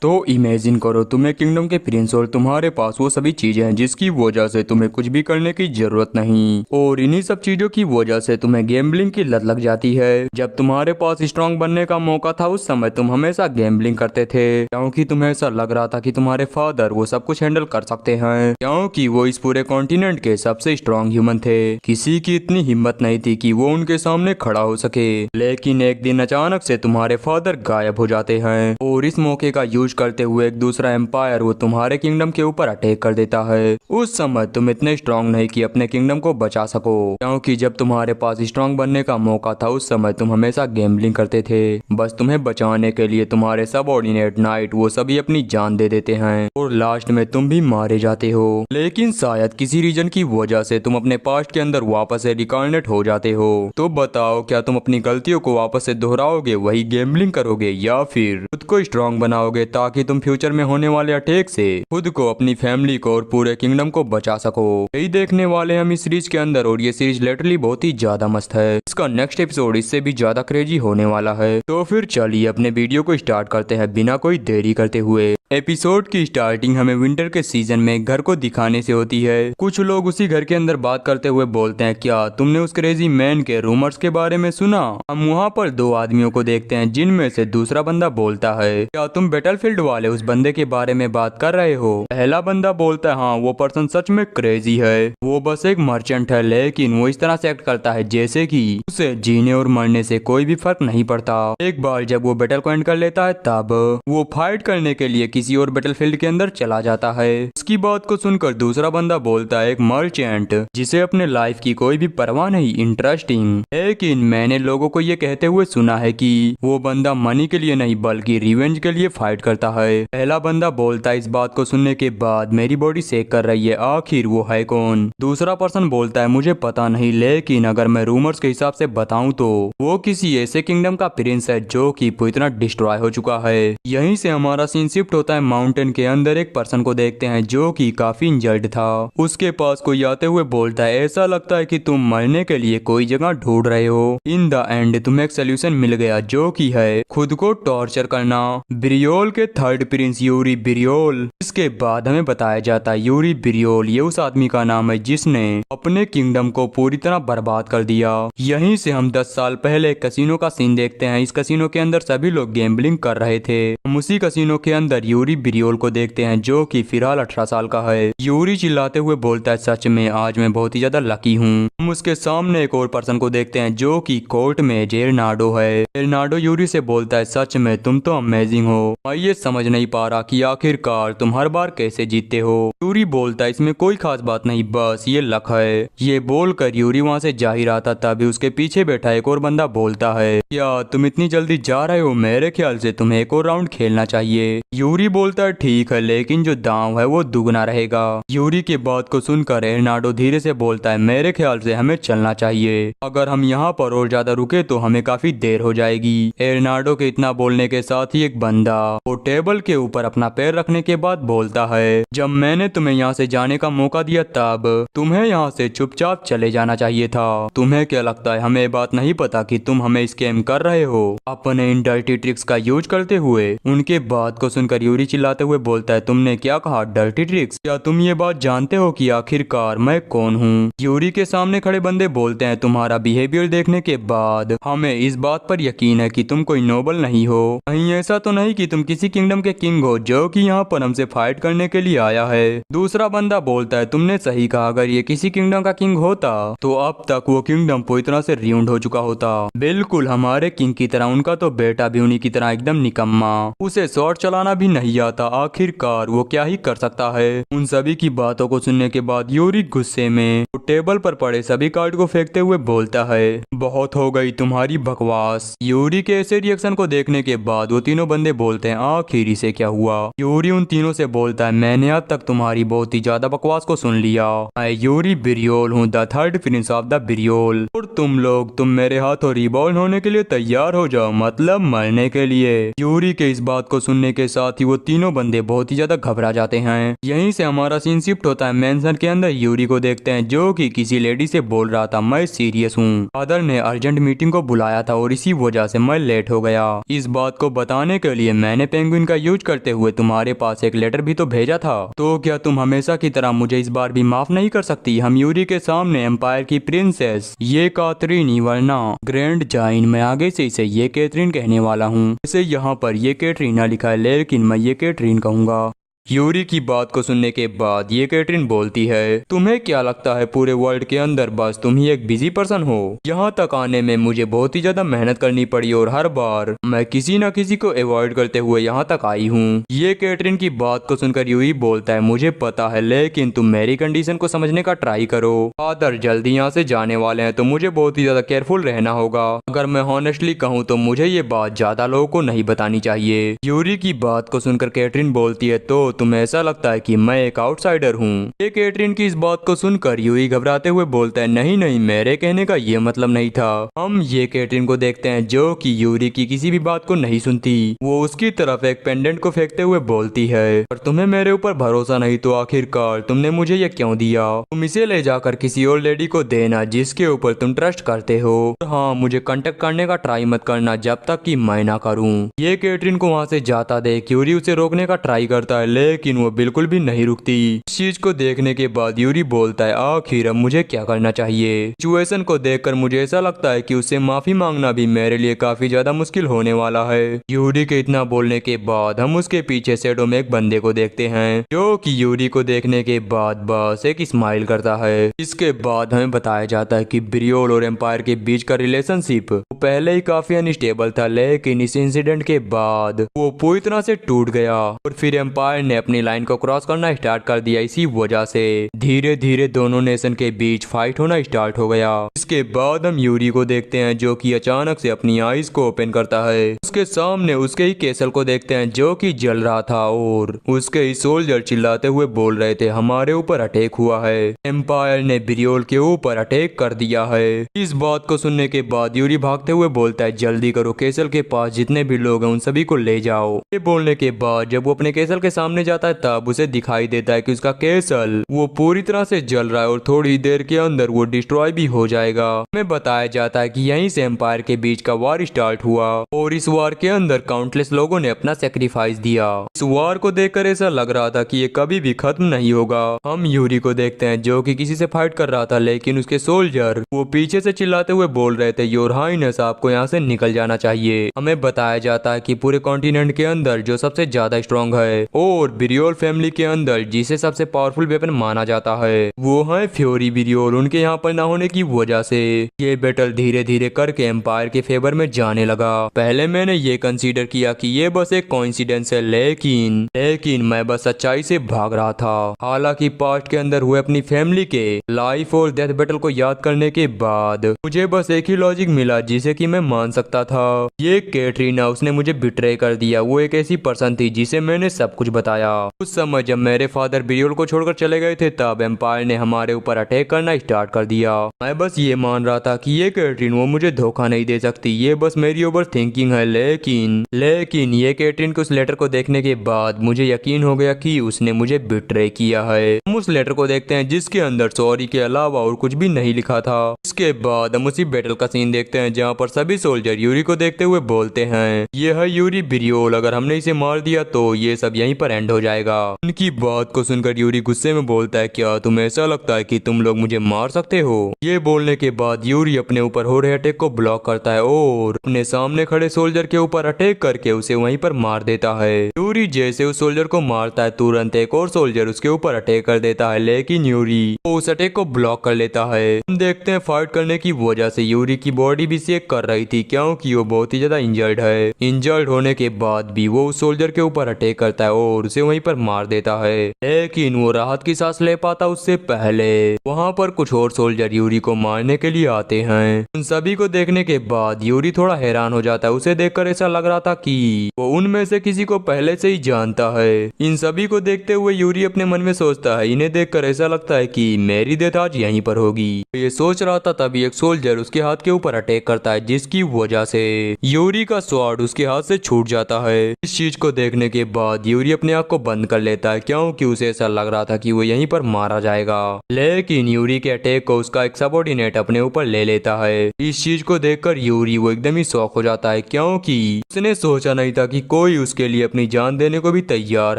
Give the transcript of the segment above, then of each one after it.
तो इमेजिन करो तुम्हें किंगडम के प्रिंस और तुम्हारे पास वो सभी चीजें हैं जिसकी वजह से तुम्हें कुछ भी करने की जरूरत नहीं, और इन्हीं सब चीजों की वजह से तुम्हें गैम्बलिंग की लत लग जाती है। जब तुम्हारे पास स्ट्रांग बनने का मौका था उस समय तुम हमेशा गैम्बलिंग करते थे, क्योंकि तुम्हें ऐसा लग रहा था कि तुम्हारे फादर वो सब कुछ हैंडल कर सकते हैं, क्योंकि वो इस पूरे कॉन्टिनेंट के सबसे स्ट्रांग ह्यूमन थे। किसी की इतनी हिम्मत नहीं थी कि वो उनके सामने खड़ा हो सके। लेकिन एक दिन अचानक से तुम्हारे फादर गायब हो जाते हैं, और इस मौके का यूज करते हुए एक दूसरा एम्पायर वो तुम्हारे किंगडम के ऊपर अटैक कर देता है। उस समय तुम इतने स्ट्रांग नहीं कि अपने किंगडम को बचा सको, क्योंकि जब तुम्हारे पास स्ट्रांग बनने का मौका था उस समय तुम हमेशा गैम्बलिंग करते थे। बस तुम्हें बचाने के लिए तुम्हारे सबऑर्डिनेट नाइट वो सभी अपनी जान दे देते हैं, और लास्ट में तुम भी मारे जाते हो। लेकिन शायद किसी रीजन की वजह से तुम अपने पास्ट के अंदर वापस से रिकॉर्नेट हो जाते हो। तो बताओ, क्या तुम अपनी गलतियों को वापस से दोहराओगे, वही गैम्बलिंग करोगे, या फिर खुद को स्ट्रांग बनाओगे ताकि तुम फ्यूचर में होने वाले अटैक से खुद को, अपनी फैमिली को और पूरे किंगडम को बचा सको। यही देखने वाले हम इस सीरीज के अंदर, और ये सीरीज लिटरली बहुत ही ज्यादा मस्त है। इसका नेक्स्ट एपिसोड इससे भी ज्यादा क्रेजी होने वाला है। तो फिर चलिए अपने वीडियो को स्टार्ट करते हैं बिना कोई देरी करते हुए। एपिसोड की स्टार्टिंग हमें विंटर के सीजन में घर को दिखाने से होती है। कुछ लोग उसी घर के अंदर बात करते हुए बोलते हैं, क्या तुमने उस क्रेजी मैन के रूमर्स के बारे में सुना? हम वहाँ पर दो आदमियों को देखते हैं, जिनमें से दूसरा बंदा बोलता है, क्या तुम बैटलफील्ड वाले उस बंदे के बारे में बात कर रहे हो? पहला बंदा बोलता है, हाँ वो पर्सन सच में क्रेजी है, वो बस एक मर्चेंट है, लेकिन वो इस तरह से एक्ट करता है जैसे कि उसे जीने और मरने से कोई भी फर्क नहीं पड़ता। एक बार जब वो बैटल को एंड कर लेता है तब वो फाइट करने के लिए किसी और बैटलफील्ड के अंदर चला जाता है। उसकी बात को सुनकर दूसरा बंदा बोलता है, एक मर्चेंट जिसे अपने लाइफ की कोई भी परवाह नहीं, इंटरेस्टिंग। लेकिन मैंने लोगों को ये कहते हुए सुना है कि वो बंदा मनी के लिए नहीं बल्कि रिवेंज के लिए फाइट करता है। पहला बंदा बोलता है, इस बात को सुनने के बाद मेरी बॉडी शेक कर रही है, आखिर वो है कौन? दूसरा पर्सन बोलता है, मुझे पता नहीं, लेकिन अगर मैं रूमर्स के हिसाब से बताऊं तो वो किसी ऐसे किंगडम का प्रिंस है जो कि पूरी तरह डिस्ट्रॉय हो चुका है। यहीं से हमारा सीन शिफ्ट होता है माउंटेन के अंदर। एक पर्सन को देखते हैं जो कि काफी इंजर्ड था। उसके पास कोई आते हुए बोलता है, ऐसा लगता है कि तुम मरने के लिए कोई जगह ढूंढ रहे हो। इन द एंड तुम्हें एक सोल्यूशन मिल गया जो कि है खुद को टॉर्चर करना। ब्रियोल के थर्ड प्रिंस यूरी ब्रियोल। इसके बाद हमें बताया जाता है यूरी ब्रियोल ये उस आदमी का नाम है जिसने अपने किंगडम को पूरी तरह बर्बाद कर दिया। यहीं से हम 10 साल पहले कसिनो का सीन देखते हैं। इस कसिनो के अंदर सभी लोग गैम्बलिंग कर रहे थे। हम उसी कसिनो के अंदर यूरी ब्रियोल को देखते हैं जो कि फिलहाल 18 साल का है। यूरी चिल्लाते हुए बोलता है, सच में आज मैं बहुत ही ज्यादा लकी हूँ। हम उसके सामने एक और पर्सन को देखते हैं जो कि कोर्ट में जेरनाडो है। जेरनाडो यूरी से बोलता है, सच में तुम तो अमेजिंग हो, मैं ये समझ नहीं पा रहा कि आखिरकार तुम हर बार कैसे जीतते हो। यूरी बोलता है, इसमें कोई खास बात नहीं, बस ये लक है। ये बोलकर यूरी वहाँ से जा ही रहा था तभी उसके पीछे बैठा एक और बंदा बोलता है, क्या तुम इतनी जल्दी जा रहे हो? मेरे ख्याल से तुम्हें एक और राउंड खेलना चाहिए। यूरी बोलता है, ठीक है, लेकिन जो दांव है वो दुगना रहेगा। यूरी की बात को सुनकर एर्नाडो धीरे से बोलता है, मेरे ख्याल से हमें चलना चाहिए, अगर हम यहाँ पर और ज्यादा रुके तो हमें काफी देर हो जाएगी। एर्नाडो के इतना बोलने के साथ ही एक बंदा वो टेबल के ऊपर अपना पैर रखने के बाद बोलता है, जब मैंने तुम्हें यहाँ से जाने का मौका दिया तब तुम्हें यहाँ से चुपचाप चले जाना चाहिए था। तुम्हें क्या लगता है हमें बात नहीं पता कि तुम हमें स्कैम कर रहे हो अपने इन डर्टी ट्रिक्स का यूज करते हुए? उनके बात को सुनकर यूरी चिल्लाते हुए बोलता है, तुमने क्या कहा, डर्टी ट्रिक्स? क्या तुम ये बात जानते हो कि आखिरकार मैं कौन हूँ? यूरी के सामने खड़े बंदे बोलते हैं, तुम्हारा बिहेवियर देखने के बाद हमें इस बात पर यकीन है कि तुम कोई नोबल नहीं हो। कहीं ऐसा तो नहीं कि तुम किसी किंगडम के किंग हो जो कि यहाँ पर हमसे फाइट करने के लिए आया है। दूसरा बंदा बोलता है, तुमने सही कहा, अगर ये किसी किंगडम का किंग होता तो अब तक वो किंगडम पूरी तरह से रियूंड हो चुका होता। बिल्कुल हमारे किंग की तरह। उनका तो बेटा भी उन्हीं की तरह एकदम निकम्मा, उसे शॉट चलाना भी नहीं आता, आखिरकार वो क्या ही कर सकता है। उन सभी की बातों को सुनने के बाद यूरी गुस्से में टेबल पर पड़े सभी कार्ड को फेंकते हुए बोलता है, बहुत हो गई तुम्हारी बकवास। यूरी के ऐसे रिएक्शन को देखने के बाद वो तीनों बंदे बोलते हैं, आखिर इसे क्या हुआ? यूरी उन तीनों से बोलता है, मैंने अब तक तुम्हारी बहुत ही ज्यादा बकवास को सुन लिया। मैं यूरी ब्रियोल हूँ, the third prince of the Briol, और तुम मेरे हाथों रिबॉर्न होने के लिए तैयार हो जाओ, मतलब मरने के लिए। यूरी के इस बात को सुनने के साथ ही वो तीनों बंदे बहुत ही ज्यादा घबरा जाते हैं। यहीं से हमारा सीन शिफ्ट होता है मेंशन के अंदर। यूरी को देखते हैं जो कि किसी लेडी से बोल रहा था मैं सीरियस हूँ, फादर ने अर्जेंट मीटिंग को बुलाया था और इसी वजह से मैं लेट हो गया। इस बात को बताने के लिए मैंने पेंगुइन का यूज करते हुए तुम्हारे पास एक लेटर भी तो भेजा था, तो क्या तुम हमेशा की तरह मुझे इस बार भी माफ नहीं कर सकती? हम यूरी के सामने एम्पायर की प्रिंसेस ये काथरीन वरना ग्रैंड जाइन, मैं आगे से इसे ये कैथरीन कहने वाला हूँ। इसे यहाँ पर ये कैटरीना लिखा है लेकिन मैं ये कैटरीन कहूंगा। यूरी की बात को सुनने के बाद ये कैटरीन बोलती है तुम्हें क्या लगता है पूरे वर्ल्ड के अंदर बस तुम ही एक बिजी पर्सन हो? यहाँ तक आने में मुझे बहुत ही ज्यादा मेहनत करनी पड़ी और हर बार मैं किसी न किसी को अवॉइड करते हुए यहाँ तक आई हूँ। ये कैटरीन की बात को सुनकर यूरी बोलता है मुझे पता है लेकिन तुम मेरी कंडीशन को समझने का ट्राई करो। फादर जल्दी यहाँ से जाने वाले हैं तो मुझे बहुत ही ज्यादा केयरफुल रहना होगा। अगर मैं हॉनेस्टली कहूँ तो मुझे ये बात ज्यादा लोगों को नहीं बतानी चाहिए। यूरी की बात को सुनकर कैटरीन बोलती है तो तुम्हें ऐसा लगता है कि मैं एक आउटसाइडर हूँ? ये कैटरीन की इस बात को सुनकर यूरी घबराते हुए बोलता है नहीं नहीं, मेरे कहने का ये मतलब नहीं था। हम ये कैटरीन को देखते हैं जो कि यूरी की किसी भी बात को नहीं सुनती। वो उसकी तरफ एक पेंडेंट को फेंकते हुए बोलती है और तुम्हें मेरे ऊपर भरोसा नहीं तो आखिरकार तुमने मुझे ये क्यों दिया? तुम इसे ले जाकर किसी और लेडी को देना जिसके ऊपर तुम ट्रस्ट करते हो। हाँ, मुझे कांटेक्ट करने का ट्राई मत करना जब तक कि मैं ना करूँ। ये कैटरीन को वहाँ से जाता देख यूरी उसे रोकने का ट्राई करता है लेकिन वो बिल्कुल भी नहीं रुकती। इस चीज को देखने के बाद यूरी बोलता है आखिर अब मुझे क्या करना चाहिए? सिचुएशन को देखकर मुझे ऐसा लगता है कि उससे माफी मांगना भी मेरे लिए काफी ज्यादा मुश्किल होने वाला है। यूरी के इतना बोलने के बाद हम उसके पीछे शैडो में एक बंदे को देखते हैं जो कि यूरी को देखने के बाद बस एक स्माइल करता है। इसके बाद हमें बताया जाता है कि ब्रियोल और एम्पायर के बीच का रिलेशनशिप पहले ही काफी अनस्टेबल था लेकिन इस इंसिडेंट के बाद वो पूरी तरह से टूट गया और फिर एम्पायर ने अपनी लाइन को क्रॉस करना स्टार्ट कर दिया। इसी वजह से धीरे धीरे दोनों नेशन के बीच फाइट होना स्टार्ट हो गया। इसके बाद हम यूरी को देखते हैं जो कि अचानक से अपनी आईज को ओपन करता है। उसके सामने उसके ही कैसल को देखते हैं जो कि जल रहा था और उसके ही सोल्जर चिल्लाते हुए बोल रहे थे हमारे ऊपर अटैक हुआ है, एम्पायर ने ब्रियोल के ऊपर अटैक कर दिया है। इस बात को सुनने के बाद यूरी भागते हुए बोलता है जल्दी करो, कैसल के पास जितने भी लोग हैं उन सभी को ले जाओ। ये बोलने के बाद जब वो अपने कैसल के सामने जाता है तब उसे दिखाई देता है कि उसका कैसल वो पूरी तरह से जल रहा है और थोड़ी देर के अंदर वो डिस्ट्रॉय भी हो जाएगा। हमें बताया जाता है कि यहीं से एम्पायर के बीच का वार स्टार्ट हुआ और इस वार के अंदर काउंटलेस लोगों ने अपना सेक्रीफाइस दिया। इस वार को देखकर ऐसा लग रहा था कि ये कभी भी खत्म नहीं होगा। हम यूरी को देखते हैं जो कि किसी से फाइट कर रहा था लेकिन उसके सोल्जर वो पीछे से चिल्लाते हुए बोल रहे थे योर हाइनेस आपको यहाँ से निकल जाना चाहिए। हमें बताया जाता है कि पूरे कॉन्टिनेंट के अंदर जो सबसे ज्यादा स्ट्रॉन्ग है और ब्रियोल फैमिली के अंदर जिसे सबसे पावरफुल वेपन माना जाता है वो है फ्योरी ब्रियोल। उनके यहाँ पर न होने की वजह से ये बैटल धीरे धीरे करके एम्पायर के फेवर में जाने लगा। पहले मैंने ये कंसीडर किया कि ये बस एक कोइंसिडेंस है लेकिन मैं बस सच्चाई से भाग रहा था। हालांकि पास्ट के अंदर हुए अपनी फैमिली के लाइफ और डेथ बैटल को याद करने के बाद मुझे बस एक ही लॉजिक मिला जिसे कि मैं मान सकता था। ये कैटरीना उसने मुझे बिट्रे कर दिया। वो एक ऐसी पर्सन थी जिसे मैंने सब कुछ बताया। उस समय जब मेरे फादर ब्रियोल को छोड़कर चले गए थे तब एम्पायर ने हमारे ऊपर अटैक करना स्टार्ट कर दिया। मैं बस ये मान रहा था कि ये कैटरीन वो मुझे धोखा नहीं दे सकती, ये बस मेरी ओवर थिंकिंग है। लेकिन ये कैटरीन के उस लेटर को देखने के बाद मुझे यकीन हो गया कि उसने मुझे बिट्रे किया है। हम उस लेटर को देखते हैं जिसके अंदर सॉरी के अलावा और कुछ भी नहीं लिखा था। इसके बाद हम उसी बैटल का सीन देखते हैं जहाँ पर सभी सोल्जर यूरी को देखते हुए बोलते हैं ये है यूरी ब्रियोल, अगर हमने इसे मार दिया तो ये सब यहीं पर एंड हो जाएगा। उनकी बात को सुनकर यूरी गुस्से में बोलता है क्या तुम्हें ऐसा लगता है कि तुम लोग मुझे मार सकते हो? ये बोलने के बाद यूरी अपने ऊपर हो रहे अटैक को ब्लॉक करता है और अपने सामने खड़े सोल्जर के ऊपर अटैक करके उसे वहीं पर मार देता है। यूरी जैसे उस सोल्जर को मारता है तुरंत एक और सोल्जर उसके ऊपर अटैक कर देता है लेकिन यूरी उस अटैक को ब्लॉक कर लेता है। हम देखते हैं फाइट करने की वजह से यूरी की बॉडी भी शेक कर रही थी क्योंकि वो बहुत ही ज्यादा इंजर्ड है। इंजर्ड होने के बाद भी वो उस सोल्जर के ऊपर अटैक करता है और उसे उसे वहीं पर मार देता है, लेकिन वो राहत की सांस ले पाता उससे पहले। वहाँ पर कुछ और सोल्जर यूरी को मारने के लिए आते हैं। उन सभी को देखने के बाद यूरी थोड़ा हैरान हो जाता है। उसे देखकर ऐसा लग रहा था कि वो उनमें से किसी को पहले से ही जानता है। इन सभी को देखते हुए यूरी अपने मन में सोचता है, इन्हें देखकर ऐसा लगता है कि मेरी डेथ आज यहीं पर होगी। ये सोच रहा था तभी एक सोल्जर उसके हाथ के ऊपर अटैक करता है, जिसकी वजह से यूरी का स्वॉर्ड उसके हाथ से छूट जाता है। इस चीज को देखने के बाद यूरी अपने आंख को बंद कर लेता है, क्योंकि उसे ऐसा लग रहा था कि वो यहीं पर मारा जाएगा। लेकिन यूरी के अटैक को उसका एक सबऑर्डिनेट अपने ऊपर ले लेता है। इस चीज को देखकर यूरी वो एकदम ही शॉक हो जाता है, क्योंकि उसने सोचा नहीं था कि कोई उसके लिए अपनी जान देने को भी तैयार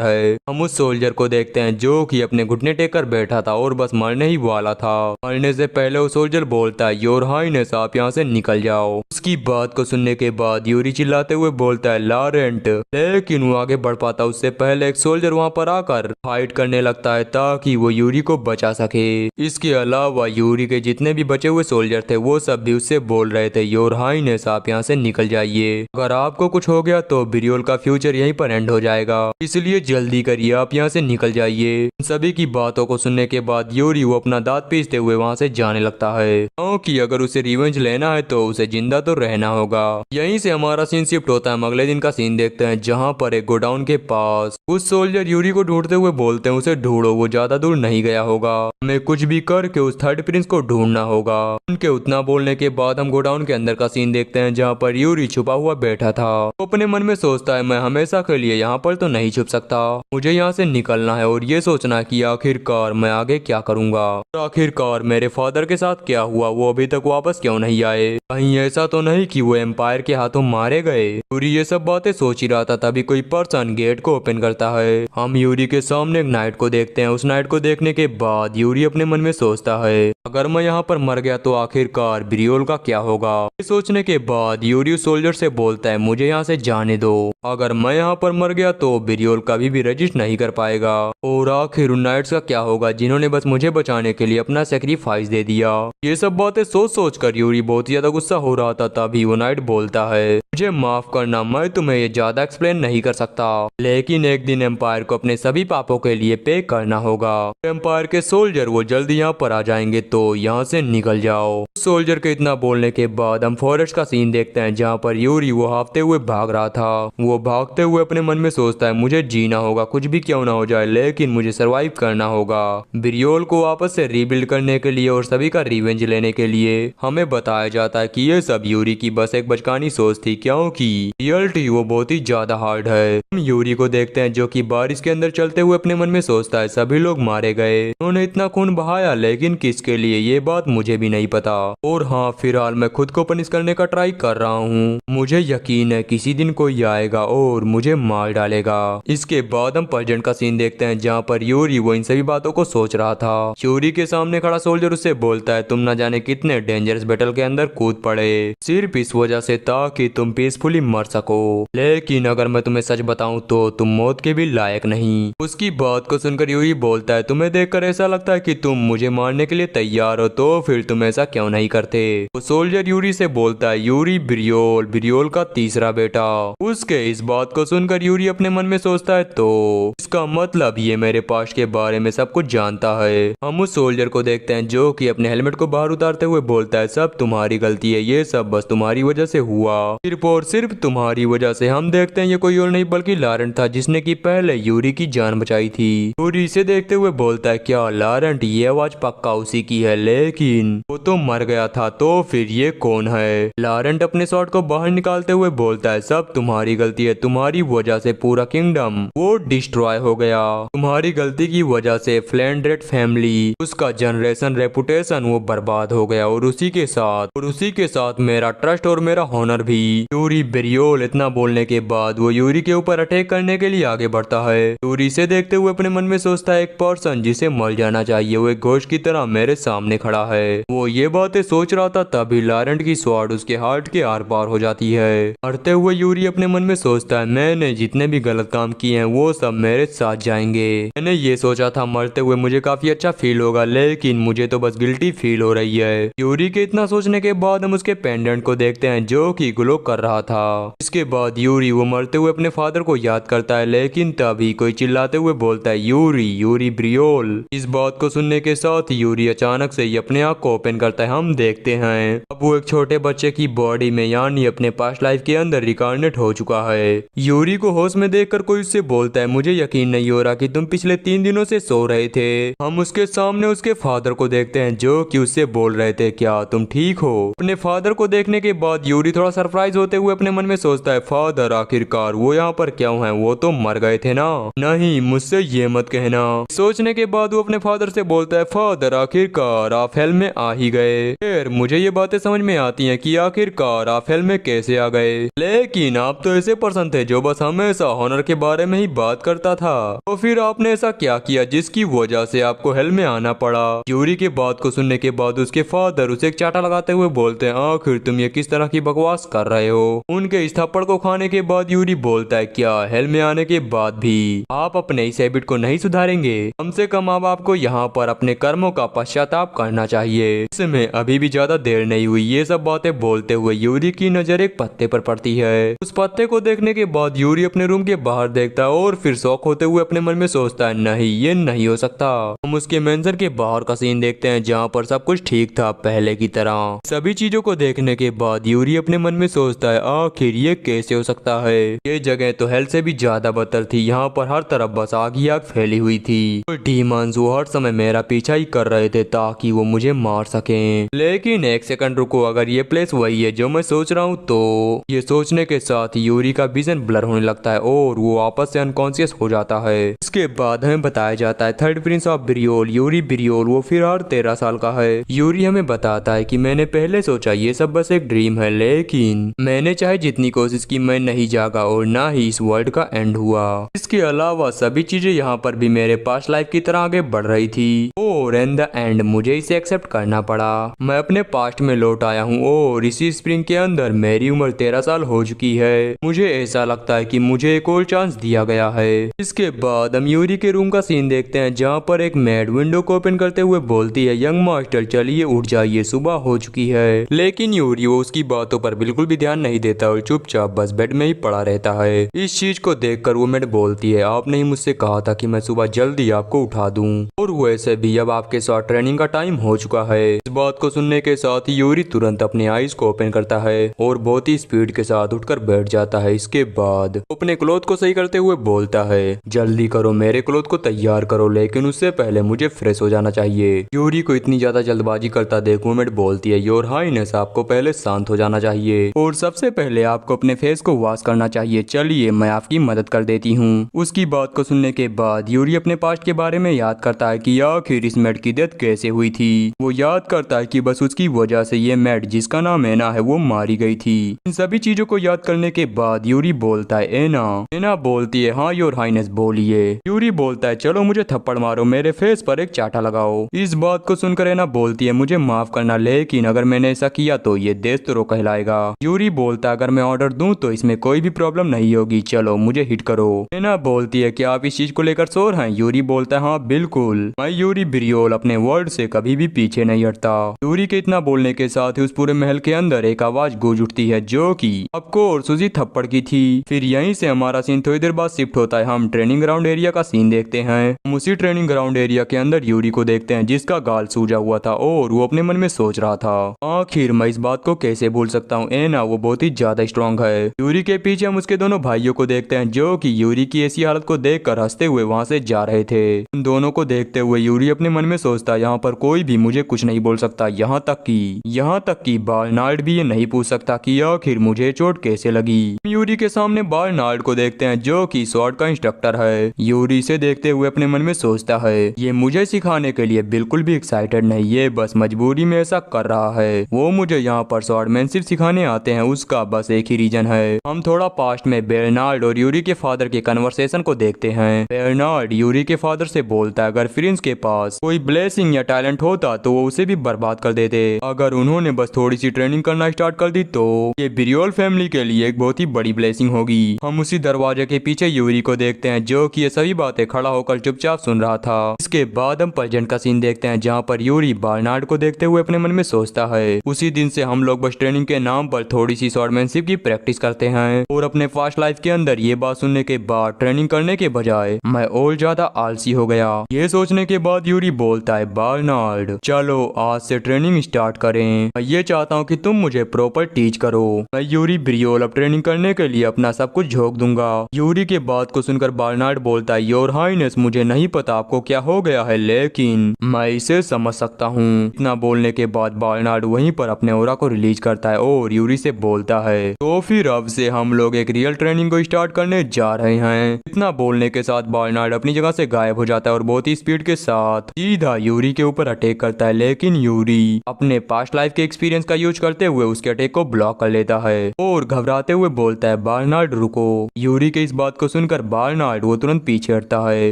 है। हम उस सोल्जर को देखते हैं जो कि अपने घुटने टेक कर बैठा था और बस मरने ही वाला था। मरने से पहले वो सोल्जर बोलता है, योर हाइनेस, आप यहाँ से निकल जाओ। उसकी बात को सुनने के बाद यूरी चिल्लाते हुए बोलता है, लॉरेंट। लेकिन वो आगे बढ़ पाता उससे पहले एक सोल्जर वहाँ पर आकर फाइट करने लगता है ताकि वो यूरी को बचा सके। इसके अलावा यूरी के जितने भी बचे हुए सोल्जर थे वो सब भी उससे बोल रहे थे, योर हाइनेस, आप यहाँ से निकल जाइए। अगर आपको कुछ हो गया तो ब्रियोल का फ्यूचर यहीं पर एंड हो जाएगा, इसलिए जल्दी करिए, आप यहाँ से निकल जाइए। सभी की बातों को सुनने के बाद यूरी वो अपना दांत पीसते हुए वहाँ से जाने लगता है, क्योंकि अगर उसे रिवेंज लेना है तो उसे जिंदा तो रहना होगा। यहीं से हमारा सीन शिफ्ट होता है। हम अगले दिन का सीन देखते हैं, जहाँ पर एक गोडाउन के पास कुछ सोल्जर यूरी को ढूंढते हुए बोलते हैं, उसे ढूंढो, वो ज्यादा दूर नहीं गया होगा, हमें कुछ भी करके उस थर्ड प्रिंस को ढूंढना होगा। उनके उतना बोलने के बाद हम गोडाउन के अंदर का सीन देखते हैं, जहाँ पर यूरी छुपा हुआ बैठा था। वो अपने मन में सोचता है, मैं हमेशा के लिए यहाँ पर तो नहीं छुप सकता, मुझे यहाँ से निकलना है और ये सोचना कि आखिरकार मैं आगे क्या करूंगा, और आखिरकार मेरे फादर के साथ क्या हुआ, वो अभी तक वापस क्यों नहीं आए, कहीं ऐसा तो नहीं कि वो एम्पायर के हाथों मारे गए। यूरी ये सब बातें सोच ही रहा था, तभी कोई पर्सन गेट को ओपन करता है। हम यूरी के सामने एक नाइट को देखते हैं। उस नाइट को देखने के बाद यूरी अपने मन में सोचता है, अगर मैं यहाँ पर मर गया तो आखिरकार ब्रियोल का क्या होगा। ये सोचने के बाद यूरी उस सोल्जर से बोलता है, मुझे यहाँ से जाने दो, अगर मैं यहाँ पर मर गया तो ब्रियोल कभी भी रजिस्ट नहीं कर पाएगा, और आखिर उन नाइट्स का क्या होगा जिन्होंने बस मुझे बचाने के लिए अपना सेक्रीफाइस दे दिया। ये सब बातें सोच सोच कर यूरी बहुत ज्यादा गुस्सा हो रहा था। तभी वो नाइट बोलता है, मुझे माफ करना, मैं तुम्हें ये ज्यादा एक्सप्लेन नहीं कर सकता, लेकिन एक दिन एम्पायर को अपने सभी पापों के लिए पे करना होगा। एम्पायर के सोल्जर वो जल्दी यहाँ पर आ जाएंगे, तो यहाँ से निकल जाओ। सोल्जर के इतना बोलने के बाद हम फॉरेस्ट का सीन देखते हैं, जहाँ पर यूरी वो हाफते हुए भाग रहा था। वो भागते हुए अपने मन में सोचता है, मुझे जीना होगा, कुछ भी क्यों ना हो जाए, लेकिन मुझे सरवाइव करना होगा। ब्रियोल को वापस से रीबिल्ड करने के लिए और सभी का रिवेंज लेने के लिए हमें बताया जाता है कि ये सब यूरी की बस एक बचकानी सोच थी, क्योंकि रियलिटी वो बहुत ही ज्यादा हार्ड है। हम यूरी को देखते हैं जो कि बारिश के अंदर चलते हुए अपने मन में सोचता है, सभी लोग मारे गए, उन्होंने इतना खून बहाया, लेकिन किसके लिए ये बात मुझे भी नहीं पता, और हाँ फिलहाल मैं खुद को पनिश करने का ट्राई कर रहा हूँ, मुझे यकीन है किसी दिन कोई आएगा और मुझे मार डालेगा। इसके बाद हम प्रेजेंट का सीन देखते हैं, जहाँ पर यूरी वो इन सभी बातों को सोच रहा था। यूरी के सामने खड़ा सोल्जर उससे बोलता है, तुम न जाने कितने डेंजरस बैटल के अंदर कूद पड़े, सिर्फ इस वजह से ताकि तुम पीसफुली मर सको, लेकिन अगर मैं तुम्हें सच बताऊं तो तुम मौत के भी लायक नहीं। उसकी बात को सुनकर यूरी बोलता है, तुम्हें देखकर ऐसा लगता है कि तुम मुझे मारने के लिए तैयार हो, तो फिर तुम ऐसा क्यों नहीं करते। वो सोल्जर यूरी से बोलता है, यूरी ब्रियोल, ब्रियोल का तीसरा बेटा। उसके इस बात को सुनकर यूरी अपने मन में सोचता है, तो इसका मतलब ये मेरे पास के बारे में सब कुछ जानता है। हम उस सोल्जर को देखते हैं जो कि अपने हेलमेट को बाहर उतारते हुए बोलता है, सब तुम्हारी गलती है, ये सब बस तुम्हारी वजह से हुआ, सिर्फ और सिर्फ तुम्हारी वजह से। हम देखते हैं ये कोई और नहीं बल्कि लॉरेंट था, जिसने की पहले यूरी की जान बचाई थी। यूरी इसे देखते हुए बोलता है, क्या लॉरेंट, ये आवाज पक्का उसी की है, लेकिन वो तो मर गया था, तो फिर ये कौन है। लॉरेंट अपने शॉट को बाहर निकालते हुए बोलता है, सब तुम्हारी गलती है, तुम्हारी वजह से पूरा किंगडम वो डिस्ट्रॉय हो गया, तुम्हारी गलती की वजह से फ्लैंड्रेट फैमिली, उसका जनरेशन रेपुटेशन वो बर्बाद हो गया, और उसी के साथ मेरा ट्रस्ट और मेरा हॉनर भी। यूरी ब्रियोल इतना बोलने के बाद वो यूरी के ऊपर अटैक करने के लिए आगे बढ़ता है। यूरी से देखते हुए अपने मन में सोचता है, एक पर्सन जिसे मर जाना चाहिए, वो एक घोष की तरह मेरे सामने खड़ा है। वो ये बातें सोच रहा था, तभी लॉरेंट की स्वॉर्ड उसके हार्ट के आर पार हो जाती है। मरते हुए यूरी अपने मन में सोचता है, मैंने जितने भी गलत काम किए हैं वो सब मेरे साथ जाएंगे। मैंने ये सोचा था मरते हुए मुझे काफी अच्छा फील होगा, लेकिन मुझे तो बस गिल्टी फील हो रही है। यूरी के इतना सोचने के बाद हम उसके पेंडेंट को देखते हैं जो कि ग्लो कर रहा था। इसके बाद यूरी वो मरते हुए अपने फादर को याद करता है, लेकिन लेकिन तभी कोई चिल्लाते हुए बोलता है यूरी यूरी ब्रियोल। इस बात को सुनने के साथ यूरी अचानक से ही अपने आँख को ओपन करता है। हम देखते हैं अब वो एक छोटे बच्चे की बॉडी में यानी अपने पास्ट लाइफ के अंदर रिकॉर्डेड हो चुका है। यूरी को होश में देखकर कोई उससे बोलता है मुझे यकीन नहीं हो रहा कि तुम पिछले 3 दिनों से सो रहे थे। हम उसके सामने उसके फादर को देखते हैं जो कि उससे बोल रहे थे क्या तुम ठीक हो। अपने फादर को देखने के बाद यूरी थोड़ा सरप्राइज होते हुए अपने मन में सोचता है फादर आखिरकार वो यहाँ पर क्यों है, वो तो मर गए थे ना। नहीं मुझसे ये मत कहना। सोचने के बाद वो अपने फादर से बोलता है फादर आखिरकार आप हेल में आ ही गए। फिर मुझे ये बातें समझ में आती हैं कि आखिरकार आप हेल में कैसे आ गए, लेकिन आप तो ऐसे पर्सन थे जो बस हमेशा हॉनर के बारे में ही बात करता था, तो फिर आपने ऐसा क्या किया जिसकी वजह से आपको हेल में आना पड़ा। यूरी की बात को सुनने के बाद उसके फादर उसे एक चाटा लगाते हुए बोलते हैं आखिर तुम ये किस तरह की बकवास कर रहे हो। उनके इस थप्पड़ को खाने के बाद यूरी बोलता है क्या हेल में आने के बाद भी आप अपने इस हैबिट को नहीं सुधारेंगे, कम से कम अब आपको यहाँ पर अपने कर्मों का पश्चाताप करना चाहिए। इसमें अभी भी ज्यादा देर नहीं हुई। ये सब बातें बोलते हुए यूरी की नजर एक पत्ते पर पड़ती है। उस पत्ते को देखने के बाद यूरी अपने रूम के बाहर देखता है और फिर शौक होते हुए अपने मन में सोचता है नहीं ये नहीं हो सकता। हम उसके मेंशन के बाहर का सीन देखते हैं जहाँ पर सब कुछ ठीक था पहले की तरह। सभी चीजों को देखने के बाद यूरी अपने मन में सोचता है आखिर ये कैसे हो सकता है। ये जगह तो हेल से भी ज्यादा बदतर थी। यहाँ पर हर तरफ बस आग ही आग फैली हुई थी। डीमंस वो हर समय मेरा पीछा ही कर रहे थे ताकि वो मुझे मार सकें। लेकिन एक सेकंड रुको, अगर ये प्लेस वही है जो मैं सोच रहा हूँ तो ये सोचने के साथ यूरी का विजन ब्लर होने लगता है और वो वापस से अनकॉन्शियस हो जाता है। इसके बाद हमें बताया जाता है थर्ड प्रिंस ऑफ ब्रियोल यूरी ब्रियोल वो फिर हर 13 साल का है। यूरी हमें बताता है कि मैंने पहले सोचा ये सब बस एक ड्रीम है, लेकिन मैंने चाहे जितनी कोशिश की मैं नहीं जागा और ना ही इस वर्ल्ड का एंड हुआ। इसके अलावा सभी चीजें यहाँ पर भी मेरे पास्ट लाइफ की तरह आगे बढ़ रही थी और इन द एंड मुझे इसे एक्सेप्ट करना पड़ा। मैं अपने पास्ट में लौट आया हूँ और इसी स्प्रिंग के अंदर मेरी उम्र 13 साल हो चुकी है। मुझे ऐसा लगता है कि मुझे एक और चांस दिया गया है। इसके बाद हम यूरी के रूम का सीन देखते हैं जहाँ पर एक मेड विंडो को ओपन करते हुए बोलती है यंग मास्टर चलिए उठ जाइए सुबह हो चुकी है। लेकिन यूरी वो उसकी बातों पर बिल्कुल भी ध्यान नहीं देता और चुपचाप बस बेड में ही पड़ा रहता है। इस चीज को देखकर वो मेड बोलती है आपने ही मुझसे कहा था कि मैं सुबह जल्दी आपको उठा दूं और वैसे भी अब आपके साथ ट्रेनिंग का टाइम हो चुका है। इस बात को सुनने के साथ ही यूरी तुरंत अपने आईज को ओपन करता है और बहुत ही स्पीड के साथ उठकर बैठ जाता है। इसके बाद अपने क्लोथ को सही करते हुए बोलता है जल्दी करो मेरे क्लोथ को तैयार करो, लेकिन उससे पहले मुझे फ्रेश हो जाना चाहिए। यूरी को इतनी ज्यादा जल्दबाजी करता देख वुमेट बोलती है योर हाईनेस आपको पहले शांत हो जाना चाहिए और सबसे पहले आपको अपने फेस को वॉश करना चाहिए। चलिए मैं आपकी मदद कर देती हूँ। उसकी बात को सुनने के बाद यूरी अपने पास्ट के बारे में याद करता है कि आखिर इस मेड की डेथ कैसे हुई थी। वो याद करता है कि बस उसकी वजह से ये मेड जिसका नाम एना है वो मारी गई थी। इन सभी चीजों को याद करने के बाद यूरी बोलता है एना। एना बोलती है हाँ योर हाईनेस बोलिए। यूरी बोलता है चलो मुझे थप्पड़ मारो, मेरे फेस पर एक चाटा लगाओ। इस बात को सुनकर एना बोलती है मुझे माफ करना, लेकिन अगर मैंने ऐसा किया तो ये देशद्रोह कहलाएगा। यूरी बोलता है अगर मैं ऑर्डर दूं तो इसमें कोई भी प्रॉब्लम नहीं होगी, चलो मुझे हिट करो। एना बोलती है क्या आप इस चीज को लेकर श्योर हैं? यूरी बोलता है हाँ बिल्कुल, मैं यूरी ब्रियोल अपने वर्ड से कभी भी पीछे नहीं हटता। यूरी के इतना बोलने के साथ ही उस पूरे महल के अंदर एक आवाज गूंज उठती है जो कि ऑफकोर्स उसी थप्पड़ की थी। फिर यहीं से हमारा सीन थोड़ी देर बाद शिफ्ट होता है। हम ट्रेनिंग ग्राउंड एरिया का सीन देखते हैं। हम उसी ट्रेनिंग ग्राउंड एरिया के अंदर यूरी को देखते हैं जिसका गाल सूजा हुआ था और वो अपने मन में सोच रहा था आखिर मैं इस बात को कैसे भूल सकता हूँ, एना वो बहुत ही ज्यादा स्ट्रॉन्ग है। यूरी के पीछे हम उसके दोनों भाइयों को देखते हैं जो कि यूरी की ऐसी हालत को देखकर हंसते हुए वहां से जा रहे थे। उन दोनों को देखते हुए यूरी अपने मन में सोचता यहाँ पर कोई भी मुझे कुछ नहीं बोल सकता, यहाँ तक कि बार्नार्ड भी ये नहीं पूछ सकता कि आखिर मुझे चोट कैसे लगी। यूरी के सामने बार्नार्ड को देखते हैं जो कि स्वॉर्ड का इंस्ट्रक्टर है। यूरी से देखते हुए अपने मन में सोचता है ये मुझे सिखाने के लिए बिल्कुल भी एक्साइटेड नहीं, ये बस मजबूरी में ऐसा कर रहा है। वो मुझे यहाँ पर स्वॉर्डमैनशिप सिखाने आते हैं, उसका बस एक ही रीजन है। हम थोड़ा पास्ट में बेर्नार्ड और यूरी के फादर के कन्वर्सेशन को देखते हैं। बेर्नार्ड यूरी के फादर से बोलता है अगर प्रिंस के पास कोई ब्लेसिंग या टैलेंट होता तो वो उसे भी बर्बाद कर देते। अगर उन्होंने बस थोड़ी सी ट्रेनिंग करना स्टार्ट कर दी तो ये ब्रियोल फैमिली के लिए एक बहुत ही बड़ी ब्लेसिंग होगी। हम उसी दरवाजे के पीछे यूरी को देखते हैं जो कि ये सभी बातें खड़ा होकर चुपचाप सुन रहा था। इसके बाद हम प्रेजेंट का सीन देखते हैं जहाँ पर यूरी बार्नार्ड को देखते हुए अपने मन में सोचता है उसी दिन से हम लोग बस ट्रेनिंग के नाम पर थोड़ी सी स्वॉर्डमैनशिप की प्रैक्टिस करते हैं। और अपने फास्ट लाइफ के अंदर ये बात सुनने के बाद ट्रेनिंग करने के बजाय मैं और ज्यादा आलसी हो गया। ये सोचने के बाद यूरी बोलता है, बर्नार्ड चलो आज से ट्रेनिंग स्टार्ट करें। मैं ये चाहता हूँ कि तुम मुझे प्रॉपर टीच करो। मैं यूरी ब्रियोल अब ट्रेनिंग करने के लिए अपना सब कुछ झोंक दूंगा। यूरी के बात को सुनकर बर्नार्ड बोलता है, योर हाइनेस मुझे नहीं पता आपको क्या हो गया है, लेकिन मैं इसे समझ सकता हूँ। इतना बोलने के बाद बर्नार्ड वहीं पर अपने ऑरा को रिलीज करता है और यूरी से बोलता है, तो फिर अब से हम लोग एक रियल ट्रेनिंग को स्टार्ट करने जा रहे हैं। इतना बोलने के साथ बर्नार्ड अपनी जगह से गायब हो जाता है और बहुत ही स्पीड के साथ सीधा यूरी के ऊपर अटैक करता है, लेकिन यूरी अपने पास्ट लाइफ के एक्सपीरियंस का यूज करते हुए उसके अटैक को ब्लॉक कर लेता है और घबराते हुए बोलता है, बर्नार्ड रुको। यूरी के इस बात को सुनकर बर्नार्ड वो तुरंत पीछे हटता है।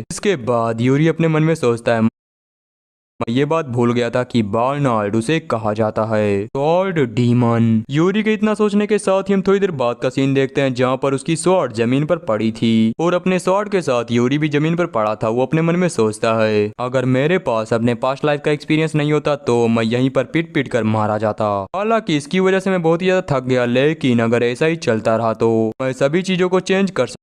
इसके बाद यूरी अपने मन में सोचता है, मैं ये बात भूल गया था कि बर्नार्ड उसे कहा जाता है स्वॉर्ड डीमन। यूरी के इतना सोचने के साथ ही हम थोड़ी देर बाद का सीन देखते हैं जहाँ पर उसकी स्वॉर्ड जमीन पर पड़ी थी और अपने स्वॉर्ड के साथ यूरी भी जमीन पर पड़ा था। वो अपने मन में सोचता है, अगर मेरे पास अपने पास्ट लाइफ का एक्सपीरियंस नहीं होता तो मैं यहीं पर पीट पीट कर मारा जाता। हालांकि इसकी वजह से मैं बहुत ही ज्यादा थक गया, लेकिन अगर ऐसा ही चलता रहा तो मैं सभी चीजों को चेंज कर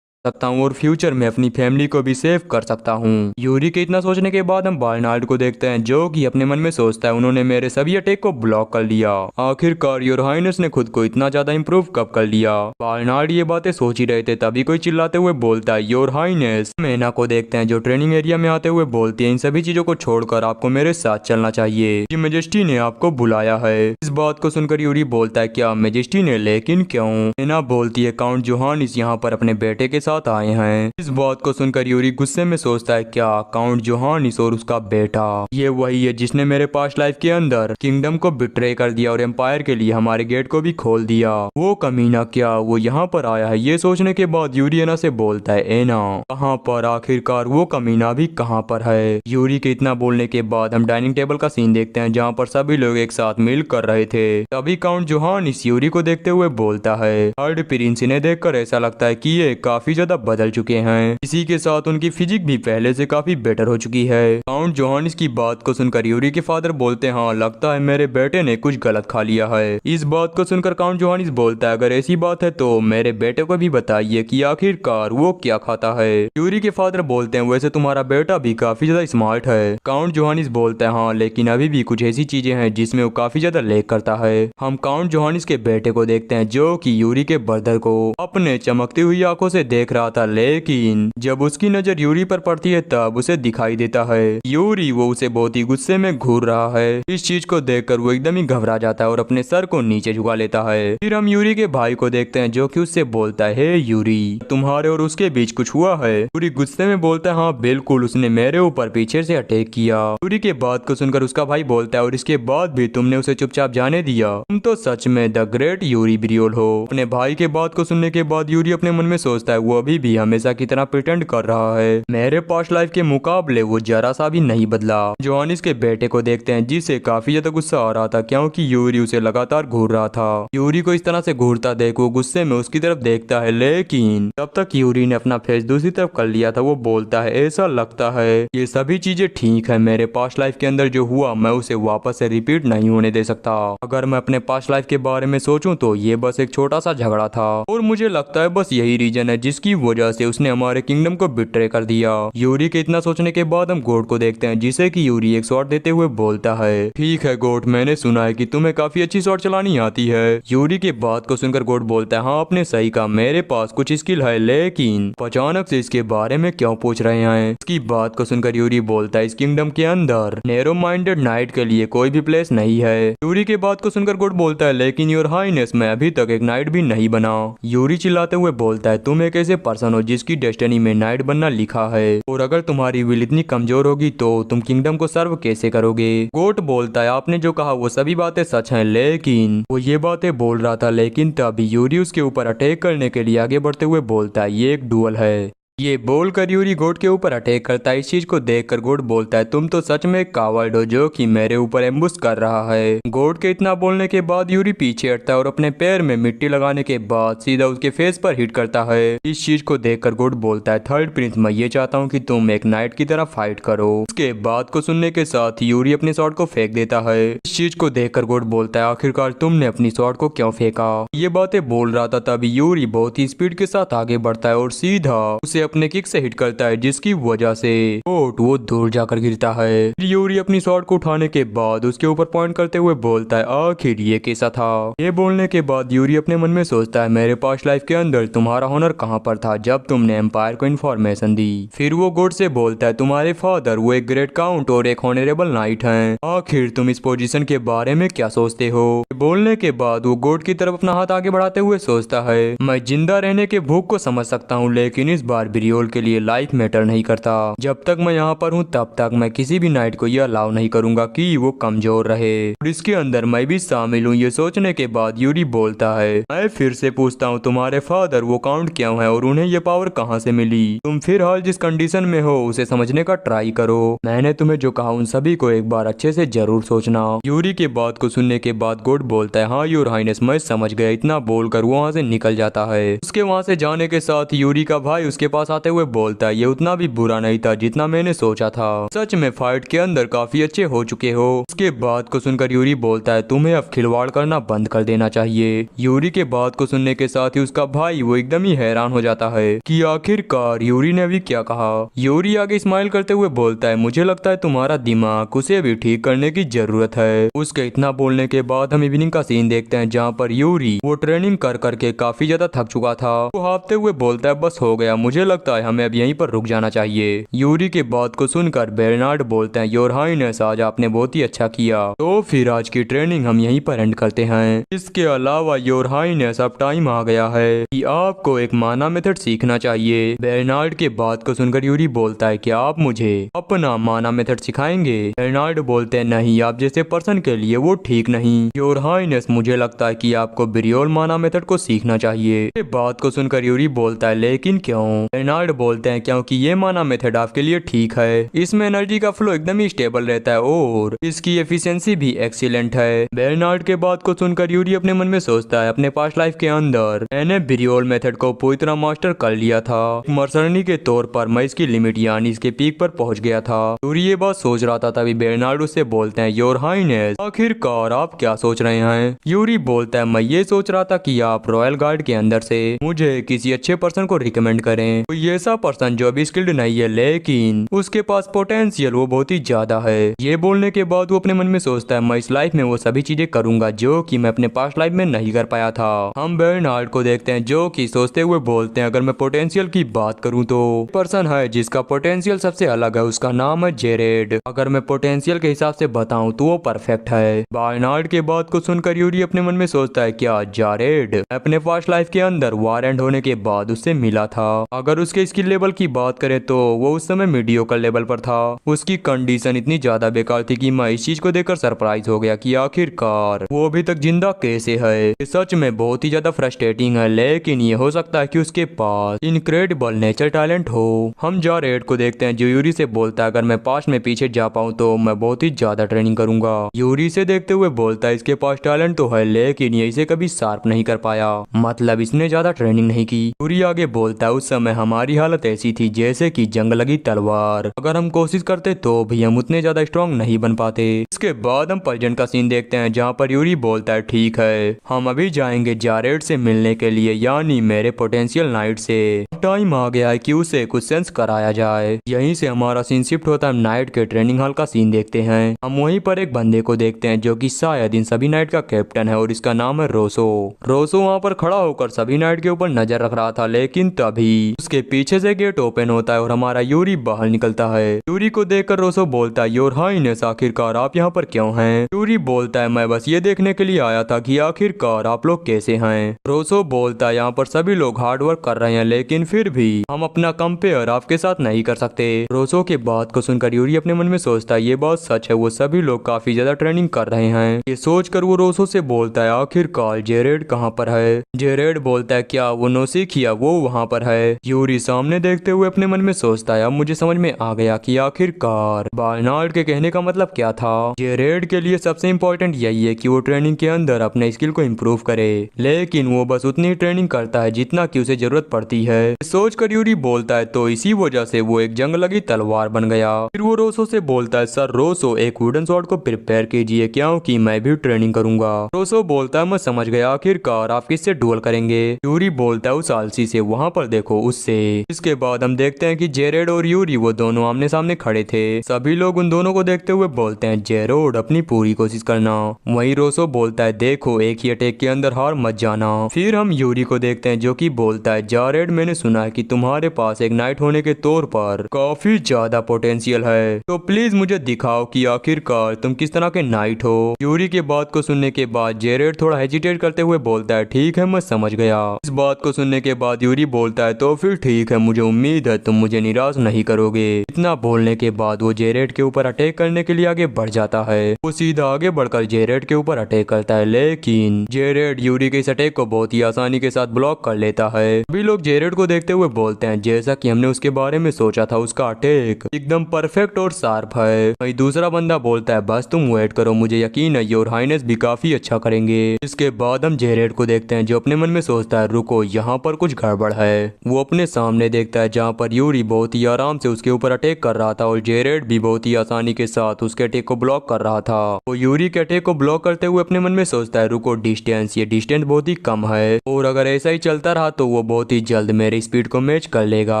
सकता हूँ और फ्यूचर में अपनी फैमिली को भी सेव कर सकता हूँ। यूरी के इतना सोचने के बाद हम बर्नार्ड को देखते हैं जो कि अपने मन में सोचता है, उन्होंने मेरे सभी अटैक को ब्लॉक कर लिया। आखिरकार योर हाइनेस ने खुद को इतना ज्यादा इंप्रूव कब कर लिया। बर्नार्ड ये बातें सोच ही रहे थे तभी कोई चिल्लाते हुए बोलता है, योर हाइनेस। मैना को देखते हैं जो ट्रेनिंग एरिया में आते हुए बोलती है, इन सभी चीजों को छोड़कर आपको मेरे साथ चलना चाहिए, कि मेजेस्टी ने आपको बुलाया है। इस बात को सुनकर यूरी बोलता है, क्या मेजेस्टी ने, लेकिन क्यों? मैना बोलती है, काउंट जोहानिस यहाँ पर अपने बेटे के साथ आए हैं। इस बात को सुनकर यूरी गुस्से में सोचता है, क्या काउंट जोहानिस और उसका बेटा ये वही है जिसने मेरे पास्ट लाइफ के अंदर किंगडम को बिट्रे कर दिया और एम्पायर के लिए हमारे गेट को भी खोल दिया। वो कमीना क्या वो यहाँ पर आया है? ये सोचने के बाद यूरी एना से बोलता है, एना कहाँ पर, आखिरकार वो कमीना भी कहाँ पर है? यूरी के इतना बोलने के बाद हम डाइनिंग टेबल का सीन देखते हैं जहाँ पर सभी लोग एक साथ मिल कर रहे थे। तभी काउंट जोहानिस यूरी को देखते हुए बोलता है, थर्ड प्रिंस इन्हें देखकर ऐसा लगता है कि ये काफी ज्यादा बदल चुके हैं, इसी के साथ उनकी फिजिक भी पहले से काफी बेटर हो चुकी है। काउंट जोहानिस की बात को सुनकर यूरी के फादर बोलते हैं, हाँ लगता है मेरे बेटे ने कुछ गलत खा लिया है। इस बात को सुनकर काउंट जोहानिस बोलता है, अगर ऐसी बात है तो मेरे बेटे को भी बताइए कि आखिरकार वो क्या खाता है। यूरी के फादर बोलते हैं, वैसे तुम्हारा बेटा भी काफी ज्यादा स्मार्ट है। काउंट जोहानिस बोलता है, हाँ लेकिन अभी भी कुछ ऐसी चीजें हैं जिसमें वो काफी ज्यादा लैक करता है। हम काउंट जोहानिस के बेटे को देखते हैं जो कि यूरी के ब्रदर को अपने चमकती हुई आंखों से देख रहा था, लेकिन जब उसकी नजर यूरी पर पड़ती है तब उसे दिखाई देता है यूरी वो उसे बहुत ही गुस्से में घूर रहा है। इस चीज को देखकर वो एकदम ही घबरा जाता है और अपने सर को नीचे झुका लेता है। फिर हम यूरी के भाई को देखते हैं जो कि उससे बोलता है, हे यूरी तुम्हारे और उसके बीच कुछ हुआ है? यूरी गुस्से में बोलता है, हाँ बिल्कुल, उसने मेरे ऊपर पीछे से अटैक किया। यूरी के बात को सुनकर उसका भाई बोलता है, और इसके बाद भी तुमने उसे चुपचाप जाने दिया, तुम तो सच में द ग्रेट यूरी ब्रियोल हो। अपने भाई के बात को सुनने के बाद यूरी अपने मन में सोचता है, वो अभी भी हमेशा की तरह प्रिटेंड कर रहा है, मेरे पास्ट लाइफ के मुकाबले वो जरा सा भी नहीं बदला। जोहानिस के बेटे को देखते हैं जिसे काफी ज्यादा गुस्सा आ रहा था क्योंकि यूरी उसे लगातार घूर रहा था। यूरी को इस तरह से घूरता देख वो गुस्से में उसकी तरफ देखता है, लेकिन तब तक यूरी ने अपना फेस दूसरी तरफ कर लिया था। वो बोलता है, ऐसा लगता है ये सभी चीजें ठीक है, मेरे पास्ट लाइफ के अंदर जो हुआ मैं उसे वापस से रिपीट नहीं होने दे सकता। अगर मैं अपने पास्ट लाइफ के बारे में सोचूं तो ये बस एक छोटा सा झगड़ा था और मुझे लगता है बस यही रीजन है जिसकी वजह से उसने हमारे किंगडम को बिट्रे कर दिया। यूरी के इतना सोचने के बाद हम गोट को देखते हैं जिसे कि यूरी एक शॉट देते हुए बोलता है, ठीक है गोट, मैंने सुना है कि तुम्हें काफी अच्छी शॉट चलानी आती है। यूरी के बात को सुनकर गोट बोलता है, हाँ आपने सही कहा, मेरे पास कुछ स्किल है, लेकिन अचानक से इसके बारे में क्यों पूछ रहे हैं? इसकी बात को सुनकर यूरी बोलता है, इस किंगडम के अंदर नैरो माइंडेड नाइट के लिए कोई भी प्लेस नहीं है। यूरी के बात को सुनकर गोट बोलता है, लेकिन योर हाइनेस मैं अभी तक एक नाइट भी नहीं बना। यूरी चिल्लाते हुए बोलता है, तुम एक ऐसे पर्सन हो जिसकी डेस्टिनी में नाइट बनना लिखा है, और अगर तुम्हारी विल इतनी कमजोर होगी तो तुम किंगडम को सर्व कैसे करोगे? गोट बोलता है, आपने जो कहा वो सभी बातें सच हैं, लेकिन वो ये बातें बोल रहा था, लेकिन तभी यूरी उसके ऊपर अटैक करने के लिए आगे बढ़ते हुए बोलता है, ये एक डुअल है। ये बोलकर यूरी गोड के ऊपर अटैक करता है। इस चीज को देखकर गोड बोलता है तुम तो सच में एक कावर्ड हो जो कि मेरे ऊपर एम्बुश कर रहा है। गोड के इतना बोलने के बाद यूरी पीछे हटता है और अपने पैर में मिट्टी लगाने के बाद सीधा उसके फेस पर हिट करता है। इस चीज को देखकर गोड बोलता है थर्ड प्रिंस मैं ये चाहता हूँ कि तुम एक नाइट की तरह फाइट करो। उसके बात को सुनने के साथ यूरी अपने शॉट को फेंक देता है। इस चीज को देखकर गोड बोलता है आखिरकार तुमने अपनी शॉट को क्यों फेंका। ये बातें बोल रहा था तभी यूरी बहुत ही स्पीड के साथ आगे बढ़ता है और सीधा उसे अपने किक से हिट करता है जिसकी वजह से वो दूर जाकर गिरता है। यूरी अपनी शॉट को उठाने के बाद उसके ऊपर पॉइंट करते हुए बोलता है आखिर ये कैसा था। ये बोलने के बाद यूरी अपने मन में सोचता है मेरे पास्ट लाइफ के अंदर तुम्हारा हुनर कहाँ पर था जब तुमने एम्पायर को इन्फॉर्मेशन दी। फिर वो गोड से बोलता है तुम्हारे फादर वो एक ग्रेट काउंट और एक ऑनरेबल नाइट हैं। आखिर तुम इस पोजीशन के बारे में क्या सोचते हो। बोलने के बाद वो गोड की तरफ अपना हाथ आगे बढ़ाते हुए सोचता है मैं जिंदा रहने के भूख को समझ सकता हूँ लेकिन इस बार ब्रियोल के लिए लाइफ मैटर नहीं करता। जब तक मैं यहाँ पर हूँ तब तक मैं किसी भी नाइट को यह अलाउ नहीं करूंगा कि वो कमजोर रहे और इसके अंदर मैं भी शामिल हूँ। ये सोचने के बाद यूरी बोलता है मैं फिर से पूछता हूँ तुम्हारे फादर वो काउंट क्यों है और उन्हें ये पावर कहाँ से मिली। तुम फिर हाल जिस कंडीशन में हो उसे समझने का ट्राई करो। मैंने तुम्हें जो कहा उन सभी को एक बार अच्छे से जरूर सोचना। यूरी के बात को सुनने के बाद गोड बोलता है हाँ योर हाइनेस मैं समझ गया। इतना बोलकर वो वहाँ से निकल जाता है। उसके वहाँ से जाने के साथ यूरी का भाई उसके पास आते हुए बोलता है ये उतना भी बुरा नहीं था जितना मैंने सोचा था। सच में फाइट के अंदर काफी अच्छे हो चुके हो। उसके बात को सुनकर यूरी बोलता है तुम्हें अब खिलवाड़ करना बंद कर देना चाहिए। यूरी के बात को सुनने के साथ ही उसका भाई वो एकदम ही हैरान हो जाता है कि आखिरकार यूरी ने अभी क्या कहा। यूरी आगे स्माइल करते हुए बोलता है मुझे लगता है तुम्हारा दिमाग उसे भी ठीक करने की जरूरत है। उसके इतना बोलने के बाद हम इवनिंग का सीन देखते हैं जहाँ पर यूरी वो ट्रेनिंग कर करके काफी ज्यादा थक चुका था। वो हाफते हुए बोलता है बस हो गया मुझे लगता है हमें अब यहीं पर रुक जाना चाहिए। यूरी के बात को सुनकर बेर्नार्ड बोलते हैं योर हाइनेस आज आपने बहुत ही अच्छा किया तो फिर आज की ट्रेनिंग हम यहीं पर एंड करते हैं। इसके अलावा योर हाइनेस अब टाइम आ गया है कि आपको एक माना मेथड सीखना चाहिए। बेर्नार्ड के बात को सुनकर यूरी बोलता है क्या आप मुझे अपना माना मेथड सिखाएंगे। बेर्नार्ड बोलते हैं नहीं आप जैसे पर्सन के लिए वो ठीक नहीं। योर हाइनेस मुझे लगता है कि आपको ब्रियोल माना मेथड को सीखना चाहिए। बात को सुनकर यूरी बोलता है लेकिन क्यों। बेर्नार्ड बोलते हैं क्योंकि ये माना मेथड आपके लिए ठीक है। इसमें एनर्जी का फ्लो एकदम ही स्टेबल रहता है और इसकी एफिशिएंसी भी एक्सीलेंट है। बेर्नार्ड के बात को सुनकर यूरी अपने मन में सोचता है अपने पास्ट लाइफ के अंदर मैंने ब्रियोल मेथड को पूरी तरह मास्टर कर लिया था। मर्सरनी के तौर पर मैं इसकी लिमिट यानी इसके पीक पर पहुंच गया था। यूरी ये बात सोच रहा था तभी बेर्नार्ड उससे बोलते हैं योर हाइनेस आखिरकार आप क्या सोच रहे हैं। यूरी बोलता है मैं ये सोच रहा था कि आप रॉयल गार्ड के अंदर से मुझे किसी अच्छे पर्सन को रिकमेंड करें। कोई ऐसा पर्सन जो अभी स्किल्ड नहीं है लेकिन उसके पास पोटेंशियल वो बहुत ही ज्यादा है। ये बोलने के बाद वो अपने मन में सोचता है मैं इस लाइफ में वो सभी चीजें करूंगा जो कि मैं अपने पास्ट लाइफ में नहीं कर पाया था। हम बेर्नार्ड को देखते हैं जो कि सोचते हुए बोलते हैं अगर मैं पोटेंशियल की बात करूं तो पर्सन है जिसका पोटेंशियल सबसे अलग है उसका नाम है जेरेड। अगर मैं पोटेंशियल के हिसाब से बताऊं तो वो परफेक्ट है। बेर्नार्ड के बात को सुनकर यूरी अपने मन में सोचता है क्या जेरेड अपने पास्ट लाइफ के अंदर वार एंड होने के बाद उससे मिला था। अगर उसके स्किल लेवल की बात करें तो वो उस समय मीडियोकर लेवल पर था। उसकी कंडीशन इतनी ज्यादा बेकार थी कि मैं इस चीज को देखकर सरप्राइज हो गया कि आखिरकार वो अभी तक जिंदा कैसे है। ये सच में बहुत ही ज्यादा फ्रस्ट्रेटिंग है लेकिन ये हो सकता है कि उसके पास इनक्रेडिबल नेचर टैलेंट हो। हम जेरेड को देखते हैं जो यूरी से बोलता है अगर मैं पास्ट में पीछे जा पाऊँ तो मैं बहुत ही ज्यादा ट्रेनिंग करूंगा। यूरी से देखते हुए बोलता है इसके पास टैलेंट तो है लेकिन ये इसे कभी शार्प नहीं कर पाया मतलब इसने ज्यादा ट्रेनिंग नहीं की। यूरी आगे बोलता है उस समय हमारी हालत ऐसी थी जैसे कि जंग लगी तलवार। अगर हम कोशिश करते तो भी हम उतने ज्यादा स्ट्रॉन्ग नहीं बन पाते। इसके बाद हम प्रेजेंट का सीन देखते हैं जहाँ पर यूरी बोलता है ठीक है हम अभी जाएंगे जेरेड से मिलने के लिए यानी मेरे पोटेंशियल नाइट से। टाइम आ गया है कि उसे कुछ सेंस कराया जाए। यहीं से हमारा सीन शिफ्ट होता है नाइट के ट्रेनिंग हॉल का सीन देखते हैं। हम वहीं पर एक बंदे को देखते हैं जो कि शायद इन सभी नाइट का कैप्टन है और इसका नाम है रोसो। रोसो वहाँ पर खड़ा होकर सभी नाइट के ऊपर नजर रख रहा था लेकिन तभी उसके पीछे से गेट ओपन होता है और हमारा यूरी बाहर निकलता है। यूरी को देखकर रोसो बोलता है योर हाइनेस आखिरकार आप यहाँ पर क्यों हैं। यूरी बोलता है मैं बस ये देखने के लिए आया था कि आखिरकार आप लोग कैसे हैं। रोसो बोलता है यहाँ पर सभी लोग हार्ड वर्क कर रहे हैं लेकिन फिर भी हम अपना कंपेयर आपके साथ नहीं कर सकते। रोसो के बात को सुनकर यूरी अपने मन में सोचता है ये बात सच है वो सभी लोग काफी ज्यादा ट्रेनिंग कर रहे हैं। ये सोचकर वो रोसो से बोलता है आखिरकार जेरेड कहाँ पर है। जेरेड बोलता है क्या वो नौसिखिया वो वहाँ पर है। यूरी यूरी सामने देखते हुए अपने मन में सोचता है अब मुझे समझ में आ गया कि आखिरकार बार्नार्ड के कहने का मतलब क्या था। जेरेड के लिए सबसे इम्पोर्टेंट यही है कि वो ट्रेनिंग के अंदर अपने स्किल को इम्प्रूव करे, लेकिन वो बस उतनी ही ट्रेनिंग करता है जितना कि उसे जरूरत पड़ती है। सोच कर यूरी बोलता है तो इसी वजह से वो एक जंग लगी तलवार बन गया। फिर वो रोसो से बोलता है सर रोसो एक वुडन स्वॉर्ड को प्रिपेयर कीजिए क्योंकि मैं भी ट्रेनिंग करूंगा। रोसो बोलता है मैं समझ गया, आखिरकार आप किससे डुअल करेंगे। यूरी बोलता है उस आलसी से, वहाँ पर देखो उससे। इसके बाद हम देखते हैं कि जेरेड और यूरी वो दोनों आमने सामने खड़े थे। सभी लोग उन दोनों को देखते हुए बोलते हैं जेरोड अपनी पूरी कोशिश करना। वहीं रोसो बोलता है देखो एक ही अटैक के अंदर हार मत जाना। फिर हम यूरी को देखते हैं जो कि बोलता है जारेड मैंने सुना है कि तुम्हारे पास एक नाइट होने के तौर पर काफी ज्यादा पोटेंशियल है, तो प्लीज मुझे दिखाओ कि आखिरकार तुम किस तरह के नाइट हो। यूरी के बात को सुनने के बाद जेरेड थोड़ा हेजिटेट करते हुए बोलता है ठीक है मैं समझ गया। इस बात को सुनने के बाद यूरी बोलता है तो फिर ठीक है, मुझे उम्मीद है तुम मुझे निराश नहीं करोगे। इतना बोलने के बाद वो जेरेड के ऊपर अटैक करने के लिए आगे बढ़ जाता है। वो सीधा आगे बढ़कर जेरेड के ऊपर अटैक करता है, लेकिन जेरेड यूरी के इस अटैक को बहुत ही आसानी के साथ ब्लॉक कर लेता है। सभी लोग जेरेड को देखते हुए बोलते हैं जैसा कि हमने उसके बारे में सोचा था उसका अटैक एकदम परफेक्ट और शार्प है। वहीं दूसरा बंदा बोलता है बस तुम वेट करो, मुझे यकीन है योर हाइनेस भी काफी अच्छा करेंगे। इसके बाद हम जेरेड को देखते हैं जो अपने मन में सोचता है रुको यहाँ पर कुछ गड़बड़ है। वो अपने सामने देखता है जहाँ पर यूरी बहुत ही आराम से उसके ऊपर अटैक कर रहा था और जेरेड भी बहुत ही आसानी के साथ उसके अटैक को ब्लॉक कर रहा था। वो यूरी के अटैक को ब्लॉक करते हुए अपने मन में सोचता है रुको डिस्टेंस, ये डिस्टेंस बहुत ही कम है और अगर ऐसा ही चलता रहा तो वो बहुत ही जल्द मेरी स्पीड को मैच कर लेगा।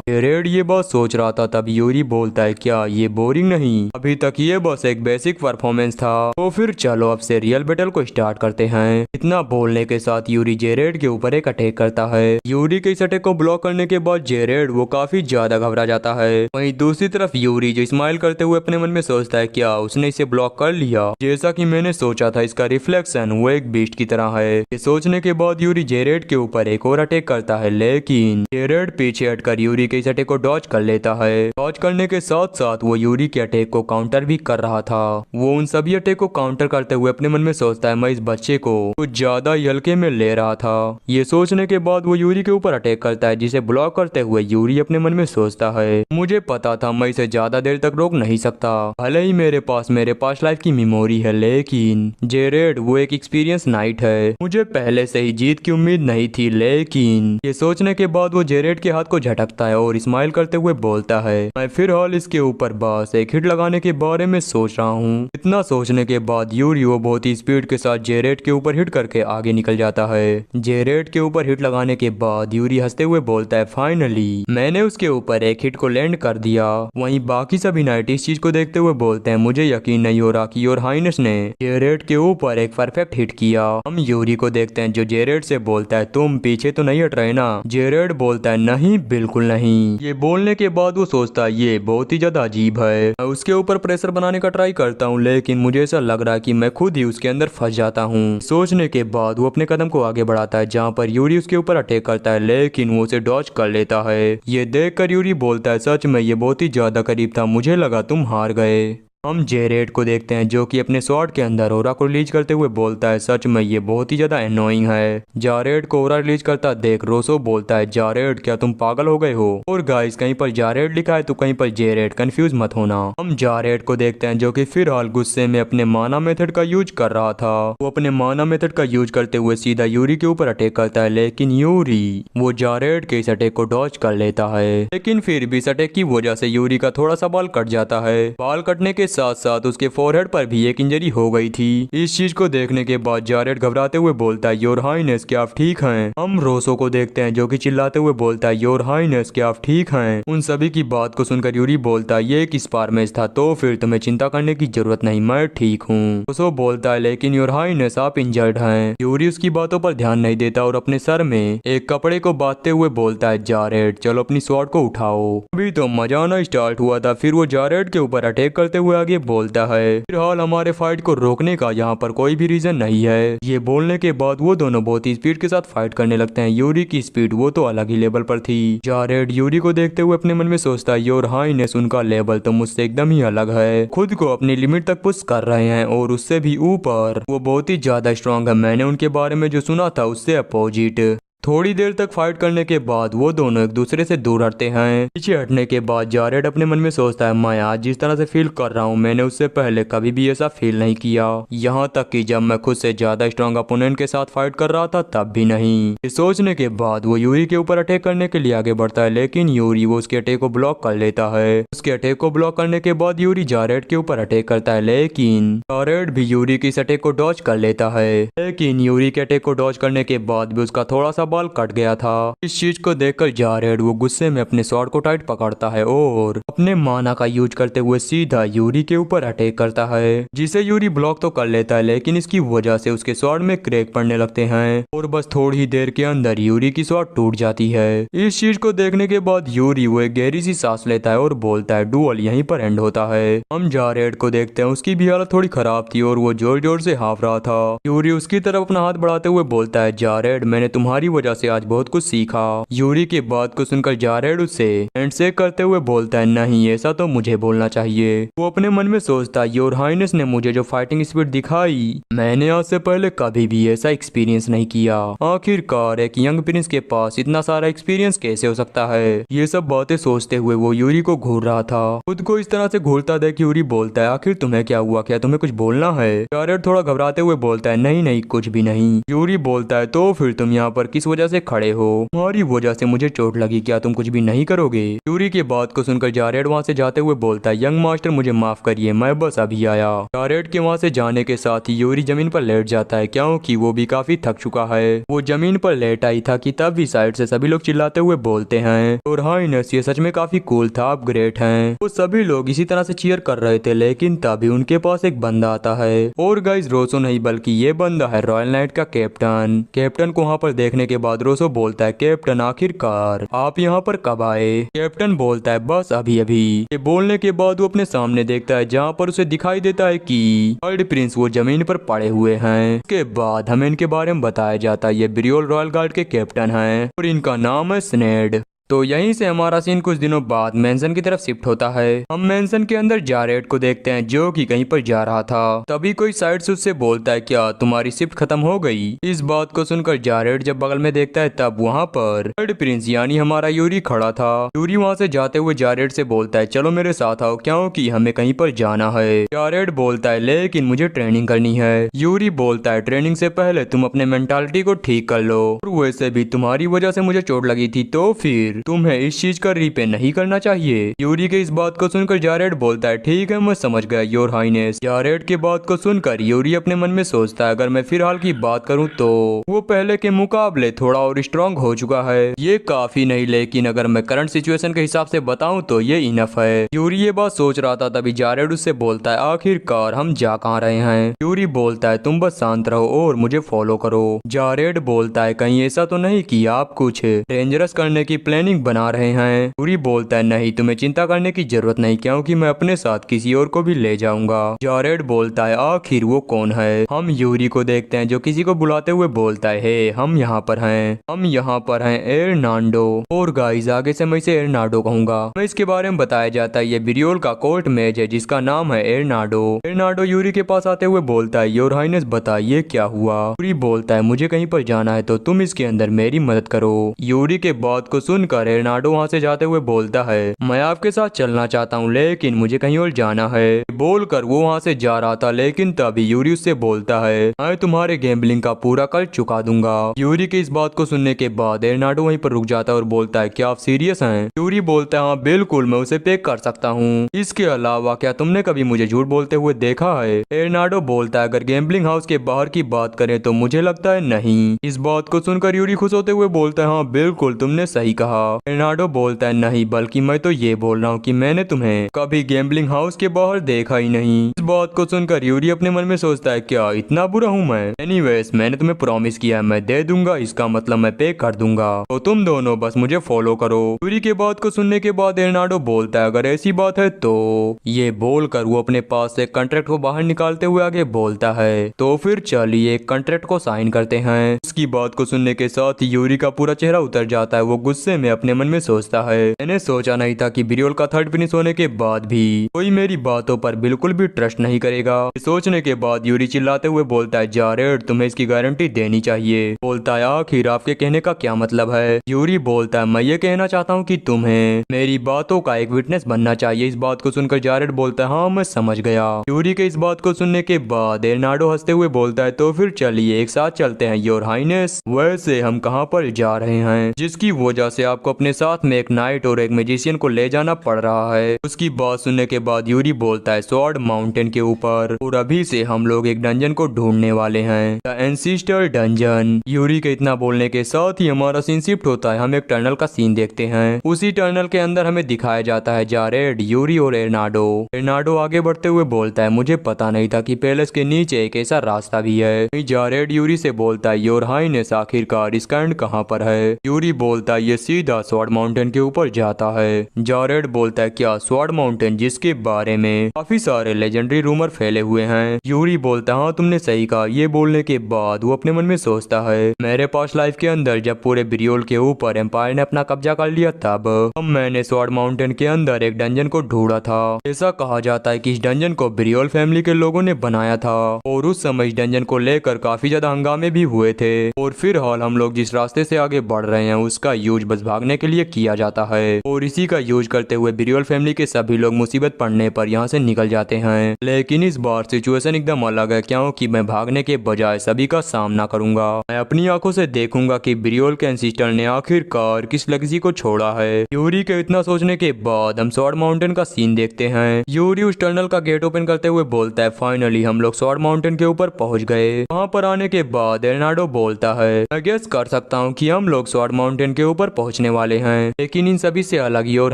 जेरेड ये बात सोच रहा था तब यूरी बोलता है क्या ये बोरिंग नहीं, अभी तक ये बस एक बेसिक परफॉर्मेंस था, तो फिर चलो अब से रियल बैटल को स्टार्ट करते हैं। इतना बोलने के साथ यूरी जेरेड के ऊपर एक अटैक करता है। यूरी के इस अटैक को ब्लॉक करने के बाद जेरेड वो काफी ज्यादा घबरा जाता है। वहीं दूसरी तरफ यूरी जो स्माइल करते हुए अपने मन में सोचता है क्या उसने इसे ब्लॉक कर लिया, जैसा कि मैंने सोचा था इसका रिफ्लेक्शन वो एक बीस्ट की तरह है। ये सोचने के बाद यूरी जेरेड के ऊपर एक और अटैक करता है, लेकिन जेरेड पीछे हटकर यूरी के इस अटैक को डॉज कर लेता है। डॉज करने के साथ साथ वो यूरी के अटैक को काउंटर भी कर रहा था। वो उन सभी अटैक को काउंटर करते हुए अपने मन में सोचता है मैं इस बच्चे को कुछ ज्यादा ही हल्के में ले रहा था। ये सोचने के बाद वो यूरी के ऊपर अटैक करता है जिसे ब्लॉक करते हुए यूरी अपने मन में सोचता है मुझे पता था मैं इसे ज्यादा देर तक रोक नहीं सकता, भले ही मेरे पास लाइफ की मेमोरी है, लेकिन जेरेड वो एक एक्सपीरियंस नाइट है, मुझे पहले से ही जीत की उम्मीद नहीं थी। लेकिन ये सोचने के बाद वो जेरेड के हाथ को झटकता है और स्माइल करते हुए बोलता है मैं फिलहाल इसके ऊपर बस एक हिट लगाने के बारे में सोच रहा हूँ। इतना सोचने के बाद यूरी वो बहुत ही स्पीड के साथ जेरेड के ऊपर हिट करके आगे निकल जाता है। जेरेड के ऊपर हिट लगाने के बाद यूरी हंसते हुए बोलता है फाइनली मैंने उसके ऊपर एक हिट को लैंड कर दिया। वहीं बाकी सभी नाइट इस चीज को देखते हुए बोलते हैं मुझे यकीन नहीं हो रहा कि योर हाइनेस ने जेरेड के ऊपर एक परफेक्ट हिट किया। हम यूरी को देखते हैं जो जेरेड से बोलता है तुम पीछे तो नहीं हट रहे ना। जेरेड बोलता है नहीं बिल्कुल नहीं। ये बोलने के बाद वो सोचता है ये बहुत ही ज्यादा अजीब है, मैं उसके ऊपर प्रेशर बनाने का ट्राई करता हूँ लेकिन मुझे ऐसा लग रहा है कि मैं खुद ही उसके अंदर फंस जाता हूँ। सोचने के बाद वो अपने कदम को आगे बढ़ाता है जहाँ पर यूरी उसके ऊपर अटैक करता है, लेकिन वो उसे डॉज कर लेता है। ये देख कर यूरी बोलता है सच में ये बहुत ही ज्यादा करीब था, मुझे लगा तुम हार गए। हम जेरेड को देखते हैं जो कि अपने स्वॉर्ड के अंदर ओरा को रिलीज करते हुए बोलता है सच में ये बहुत ही ज्यादा एनोइंग है। जारेड को ओरा रिलीज करता देख रोसो बोलता है जारेड क्या तुम पागल हो गए हो, और गाइस कहीं पर जारेड लिखा है तो कहीं पर जेरेड, कंफ्यूज मत होना। हम जारेड को देखते हैं जो कि फिलहाल गुस्से में अपने माना मेथड का यूज कर रहा था। वो अपने माना मेथड का यूज करते हुए सीधा यूरी के ऊपर अटैक करता है, लेकिन यूरी वो जारेड के इस अटैक को डॉज कर लेता है। लेकिन फिर भी इस अटैक की वजह से यूरी का थोड़ा सा बाल कट जाता है। बाल कटने के साथ साथ उसके फोरहेड पर भी एक इंजरी हो गई थी। इस चीज को देखने के बाद जारेड घबराते हुए बोलता है योर हाइनेस क्या आप ठीक हैं। हम रोसो को देखते हैं जो कि चिल्लाते हुए बोलता है योर हाइनेस क्या आप ठीक हैं। उन सभी की बात को सुनकर यूरी बोलता है ये एक स्पारमेज था तो फिर तुम्हें चिंता करने की जरूरत नहीं, मैं ठीक हूँ। रोसो बोलता है लेकिन योर हाइनेस आप इंजर्ड हैं। यूरी उसकी बातों पर ध्यान नहीं देता और अपने सर में एक कपड़े को बांधते हुए बोलता है जारेड चलो अपनी स्वॉर्ड को उठाओ। अभी तो मजा आना स्टार्ट हुआ था, फिर वो जारेड के ऊपर अटैक करते हुए आगे बोलता है फिलहाल हमारे फाइट को रोकने का यहाँ पर कोई भी रीजन नहीं है। ये बोलने के बाद वो दोनों बहुत ही स्पीड के साथ फाइट करने लगते हैं। यूरी की स्पीड वो तो अलग ही लेवल पर थी। जारेड यूरी को देखते हुए अपने मन में सोचता है योर हाइनेस उनका लेवल तो मुझसे एकदम ही अलग है, खुद को अपनी लिमिट तक पुश कर रहे हैं और उससे भी ऊपर वो बहुत ही ज्यादा स्ट्रांग है। मैंने उनके बारे में जो सुना था उससे अपोजिट। थोड़ी देर तक फाइट करने के बाद वो दोनों एक दूसरे से दूर हटते हैं। पीछे हटने के बाद जारेड अपने मन में सोचता है, मैं आज जिस तरह से फील कर रहा हूँ मैंने उससे पहले कभी भी ऐसा फील नहीं किया, यहाँ तक कि जब मैं खुद से ज्यादा स्ट्रॉन्ग अपोनेंट के साथ फाइट कर रहा था तब भी नहीं। ये सोचने के बाद वो यूरी के ऊपर अटैक करने के लिए आगे बढ़ता है, लेकिन यूरी वो उसके अटैक को ब्लॉक कर लेता है। उसके अटैक को ब्लॉक करने के बाद यूरी जारेड के ऊपर अटैक करता है, लेकिन जारेड भी यूरी की इस अटैक को डॉज कर लेता है। लेकिन यूरी के अटैक को डॉज करने के बाद भी उसका थोड़ा सा बाल कट गया था। इस चीज को देखकर जारेड वो गुस्से में अपने स्वॉर्ड को टाइट पकड़ता है और अपने माना का यूज करते हुए सीधा यूरी के ऊपर अटैक करता है, जिसे यूरी ब्लॉक तो कर लेता है लेकिन इसकी वजह से उसके स्वॉर्ड में क्रैक पड़ने लगते हैं और बस थोड़ी ही देर के अंदर यूरी की स्वॉर्ड टूट जाती है। इस चीज को देखने के बाद यूरी वो एक गहरी सी सांस लेता है और बोलता है डुअल यहीं पर एंड होता है। हम जारेड को देखते हैं, उसकी भी हालत थोड़ी खराब थी और वो जोर जोर से हाफ रहा था। यूरी उसकी तरफ अपना हाथ बढ़ाते हुए बोलता है, जारेड मैंने तुम्हारी वजह से आज बहुत कुछ सीखा। यूरी की बात को सुनकर जारेड उससे हैंडशेक करते हुए बोलता है, नहीं ऐसा तो मुझे बोलना चाहिए। वो अपने मन में सोचता है, योर हाइनेस ने मुझे जो फाइटिंग स्पिरिट दिखाई मैंने आज से पहले कभी भी ऐसा एक्सपीरियंस नहीं किया। आखिरकार एक यंग प्रिंस के पास इतना सारा एक्सपीरियंस कैसे हो सकता है। ये सब बातें सोचते हुए वो यूरी को घूर रहा था। खुद को इस तरह से घूरता देख यूरी बोलता है, आखिर तुम्हें क्या हुआ, क्या तुम्हें कुछ बोलना है। जारेड थोड़ा घबराते हुए बोलता है, नहीं नहीं कुछ भी नहीं। यूरी बोलता है, तो फिर तुम यहाँ पर किस वजह से खड़े हो, तुम्हारी वजह से मुझे चोट लगी, क्या तुम कुछ भी नहीं करोगे। यूरी की बात को सुनकर जारेड वहाँ से जाते हुए बोलता है, यंग मास्टर मुझे माफ करिए मैं बस अभी आया। जारेड के वहाँ से जाने के साथ ही यूरी जमीन पर लेट जाता है क्योंकि वो भी काफी थक चुका है। वो जमीन पर लेट आई था कि तब भी साइड से सभी लोग चिल्लाते हुए बोलते हैं, और हाइनेस ये सच में काफी कूल था, आप ग्रेट हैं। वो सभी लोग इसी तरह से चीयर कर रहे थे, लेकिन तभी उनके पास एक बंदा आता है और गाइस रोसो नहीं बल्कि ये बंदा है रॉयल नाइट का कैप्टन। कैप्टन को वहाँ पर देखने के बाद रोसो बोलता है, कैप्टन आखिरकार आप यहाँ पर कब आए। कैप्टन बोलता है, बस अभी अभी। ये बोलने के बाद वो अपने सामने देखता है जहाँ पर उसे दिखाई देता है कि वर्ल्ड प्रिंस वो जमीन पर पड़े हुए हैं। उसके बाद हमें इनके बारे में बताया जाता है, ये ब्रियोल रॉयल गार्ड के कैप्टन हैं और इनका नाम है स्नेड। तो यहीं से हमारा सीन कुछ दिनों बाद मेंशन की तरफ शिफ्ट होता है। हम मेंशन के अंदर जारेड को देखते हैं जो कि कहीं पर जा रहा था। तभी कोई साइड से उससे बोलता है, क्या तुम्हारी शिफ्ट खत्म हो गई। इस बात को सुनकर जारेड जब बगल में देखता है तब वहाँ पर थर्ड प्रिंस यानी हमारा यूरी खड़ा था। यूरी वहाँ से जाते हुए जारेड से बोलता है, चलो मेरे साथ आओ क्योंकि हमें कहीं पर जाना है। जारेड बोलता है, लेकिन मुझे ट्रेनिंग करनी है। यूरी बोलता है, ट्रेनिंग से पहले तुम अपने मेंटालिटी को ठीक कर लो, और वैसे भी तुम्हारी वजह से मुझे चोट लगी थी तो फिर तुम्हें इस चीज का रीपे नहीं करना चाहिए। यूरी के इस बात को सुनकर जारेड बोलता है, ठीक है मैं समझ गया योर हाइनेस। जारेड की बात को सुनकर यूरी अपने मन में सोचता है, अगर मैं फिलहाल की बात करूं तो वो पहले के मुकाबले थोड़ा और स्ट्रांग हो चुका है। ये काफी नहीं, लेकिन अगर मैं करंट सिचुएशन के हिसाब से बताऊं तो ये इनफ है। यूरी ये बात सोच रहा था तभी जारेड उससे बोलता है, आखिरकार हम जा कहाँ रहे हैं। यूरी बोलता है, तुम बस शांत रहो और मुझे फॉलो करो। जारेड बोलता है, कहीं ऐसा तो नहीं कि आप कुछ डेंजरस करने की प्लानिंग बना रहे हैं। यूरी बोलता है, नहीं तुम्हें चिंता करने की जरूरत नहीं क्योंकि मैं अपने साथ किसी और को भी ले जाऊंगा। जारेड बोलता है, आखिर वो कौन है। हम यूरी को देखते हैं जो किसी को बुलाते हुए बोलता है, हे हम यहाँ पर हैं, हम यहाँ पर हैं एर्नांडो। और गाइस आगे से मैं इसे एर्नाडो कहूंगा। मैं इसके बारे में बताया जाता है, ये ब्रियोल का कोर्ट मेज है जिसका नाम है एर्नाडो। एर्नाडो यूरी के पास आते हुए बोलता है, योर हाइनेस बताइए क्या हुआ। यूरी बोलता है, मुझे कहीं पर जाना है तो तुम इसके अंदर मेरी मदद करो। यूरी के बात को सुनकर एर्नाडो वहाँ से जाते हुए बोलता है, मैं आपके साथ चलना चाहता हूँ लेकिन मुझे कहीं और जाना है। बोलकर वो वहाँ से जा रहा था, लेकिन तभी यूरी उससे बोलता है, मैं तुम्हारे गैम्बलिंग का पूरा कर चुका दूंगा। यूरी की इस बात को सुनने के बाद एर्नाडो वहीं पर रुक जाता है और बोलता है, क्या आप सीरियस हैं। यूरी बोलता है, हाँ बिल्कुल मैं उसे पे कर सकता हूँ। इसके अलावा क्या तुमने कभी मुझे झूठ बोलते हुए देखा है। एर्नाडो बोलता है, अगर गैम्बलिंग हाउस के बाहर की बात करें तो मुझे लगता है नहीं। इस बात को सुनकर यूरी खुश होते हुए बोलता है, हाँ बिल्कुल तुमने सही कहा। एर्नाडो बोलता है, नहीं बल्कि मैं तो ये बोल रहा हूँ कि मैंने तुम्हें कभी गैम्बलिंग हाउस के बाहर देखा ही नहीं। इस बात को सुनकर यूरी अपने मन में सोचता है, क्या इतना बुरा हूँ मैं। एनीवेज मैंने तुम्हें प्रॉमिस किया है मैं दे दूंगा, इसका मतलब मैं पे कर दूंगा, तो तुम दोनों बस मुझे फॉलो करो। यूरी के बात को सुनने के बाद एर्नाडो बोलता है, अगर ऐसी बात है तो। ये बोलकर वो अपने पास से कॉन्ट्रैक्ट को बाहर निकालते हुए आगे बोलता है, तो फिर चलिए कॉन्ट्रैक्ट को साइन करते हैं। उसकी बात को सुनने के साथ यूरी का पूरा चेहरा उतर जाता है। वो गुस्से में अपने मन में सोचता है, मैंने सोचा नहीं था कि ब्रियोल का थर्ड फिनिश होने के बाद भी कोई मेरी बातों पर बिल्कुल भी ट्रस्ट नहीं करेगा। सोचने के बाद यूरी चिल्लाते हुए बोलता है, जारेड तुम्हें इसकी गारंटी देनी चाहिए। बोलता है, आखिर आपके कहने का क्या मतलब है? यूरी बोलता है, मैं ये कहना चाहता हूँ कि तुम्हें मेरी बातों का एक विटनेस बनना चाहिए। इस बात को सुनकर जारेड बोलता है, हाँ मैं समझ गया। यूरी के इस बात को सुनने के बाद एर्नाडो हंसते हुए बोलता है, तो फिर चलिए एक साथ चलते हैं योर हाइनेस। वैसे हम कहाँ पर जा रहे हैं जिसकी वजह से आपको अपने साथ में एक नाइट और एक मैजिशियन को ले जाना पड़ रहा है? उसकी बात सुनने के बाद यूरी बोलता है, स्वॉर्ड माउंटेन के ऊपर, और अभी से हम लोग एक डंजन को ढूंढने वाले हैं, द एंसिस्टर डंजन। यूरी के इतना बोलने के साथ ही हमारा सीन शिफ्ट होता है। हम एक टनल का सीन देखते हैं। उसी टनल के अंदर हमें दिखाया जाता है जारेड, यूरी और एर्नाडो। एर्नाडो आगे बढ़ते हुए बोलता है, मुझे पता नहीं था कि पैलेस के नीचे एक ऐसा रास्ता भी है। जारेड यूरी से बोलता है, योर हाइनेस आखिरकार इसका एंड कहाँ पर है? यूरी बोलता है, ये सीधा स्वॉर्ड माउंटेन के ऊपर जाता है। जारेड बोलता है, क्या स्वॉर्ड माउंटेन, जिसके बारे में काफी सारे लेजेंडरी रूमर फैले हुए हैं? यूरी बोलता है, हाँ तुमने सही कहा। ये बोलने के बाद वो अपने मन में सोचता है, मेरे पास लाइफ के अंदर जब पूरे ब्रियोल के ऊपर एम्पायर ने अपना कब्जा कर लिया तब मैंने स्वॉर्ड माउंटेन के अंदर एक डंजन को ढूंढा था। ऐसा कहा जाता है कि इस डंजन को ब्रियोल फैमिली के लोगों ने बनाया था और उस समय इस डंजन को लेकर काफी ज्यादा हंगामे भी हुए थे। और फिलहाल हम लोग जिस रास्ते से आगे बढ़ रहे हैं उसका यूज बस भागने के लिए किया जाता है और इसी का यूज करते हुए ब्रियोल फैमिली के सभी लोग मुसीबत पड़ने पर यहाँ से निकल जाते हैं। लेकिन इस बार सिचुएशन एकदम अलग है, क्योंकि मैं भागने के बजाय सभी का सामना करूंगा। मैं अपनी आंखों से देखूंगा कि ब्रियोल के एंसिस्टर ने आखिरकार किस लेगेसी को छोड़ा है। यूरी के इतना सोचने के बाद हम स्वॉर्ड माउंटेन का सीन देखते हैं। यूरी उस टनल का गेट ओपन करते हुए बोलता है, फाइनली हम लोग स्वॉर्ड माउंटेन के ऊपर पहुंच गए। वहां पर आने के बाद एर्नाडो बोलता है, मैं गेस कर सकता हूँ कि हम लोग स्वॉर्ड माउंटेन के ऊपर पहुंचने वाले हैं, लेकिन इन सभी से अलग योर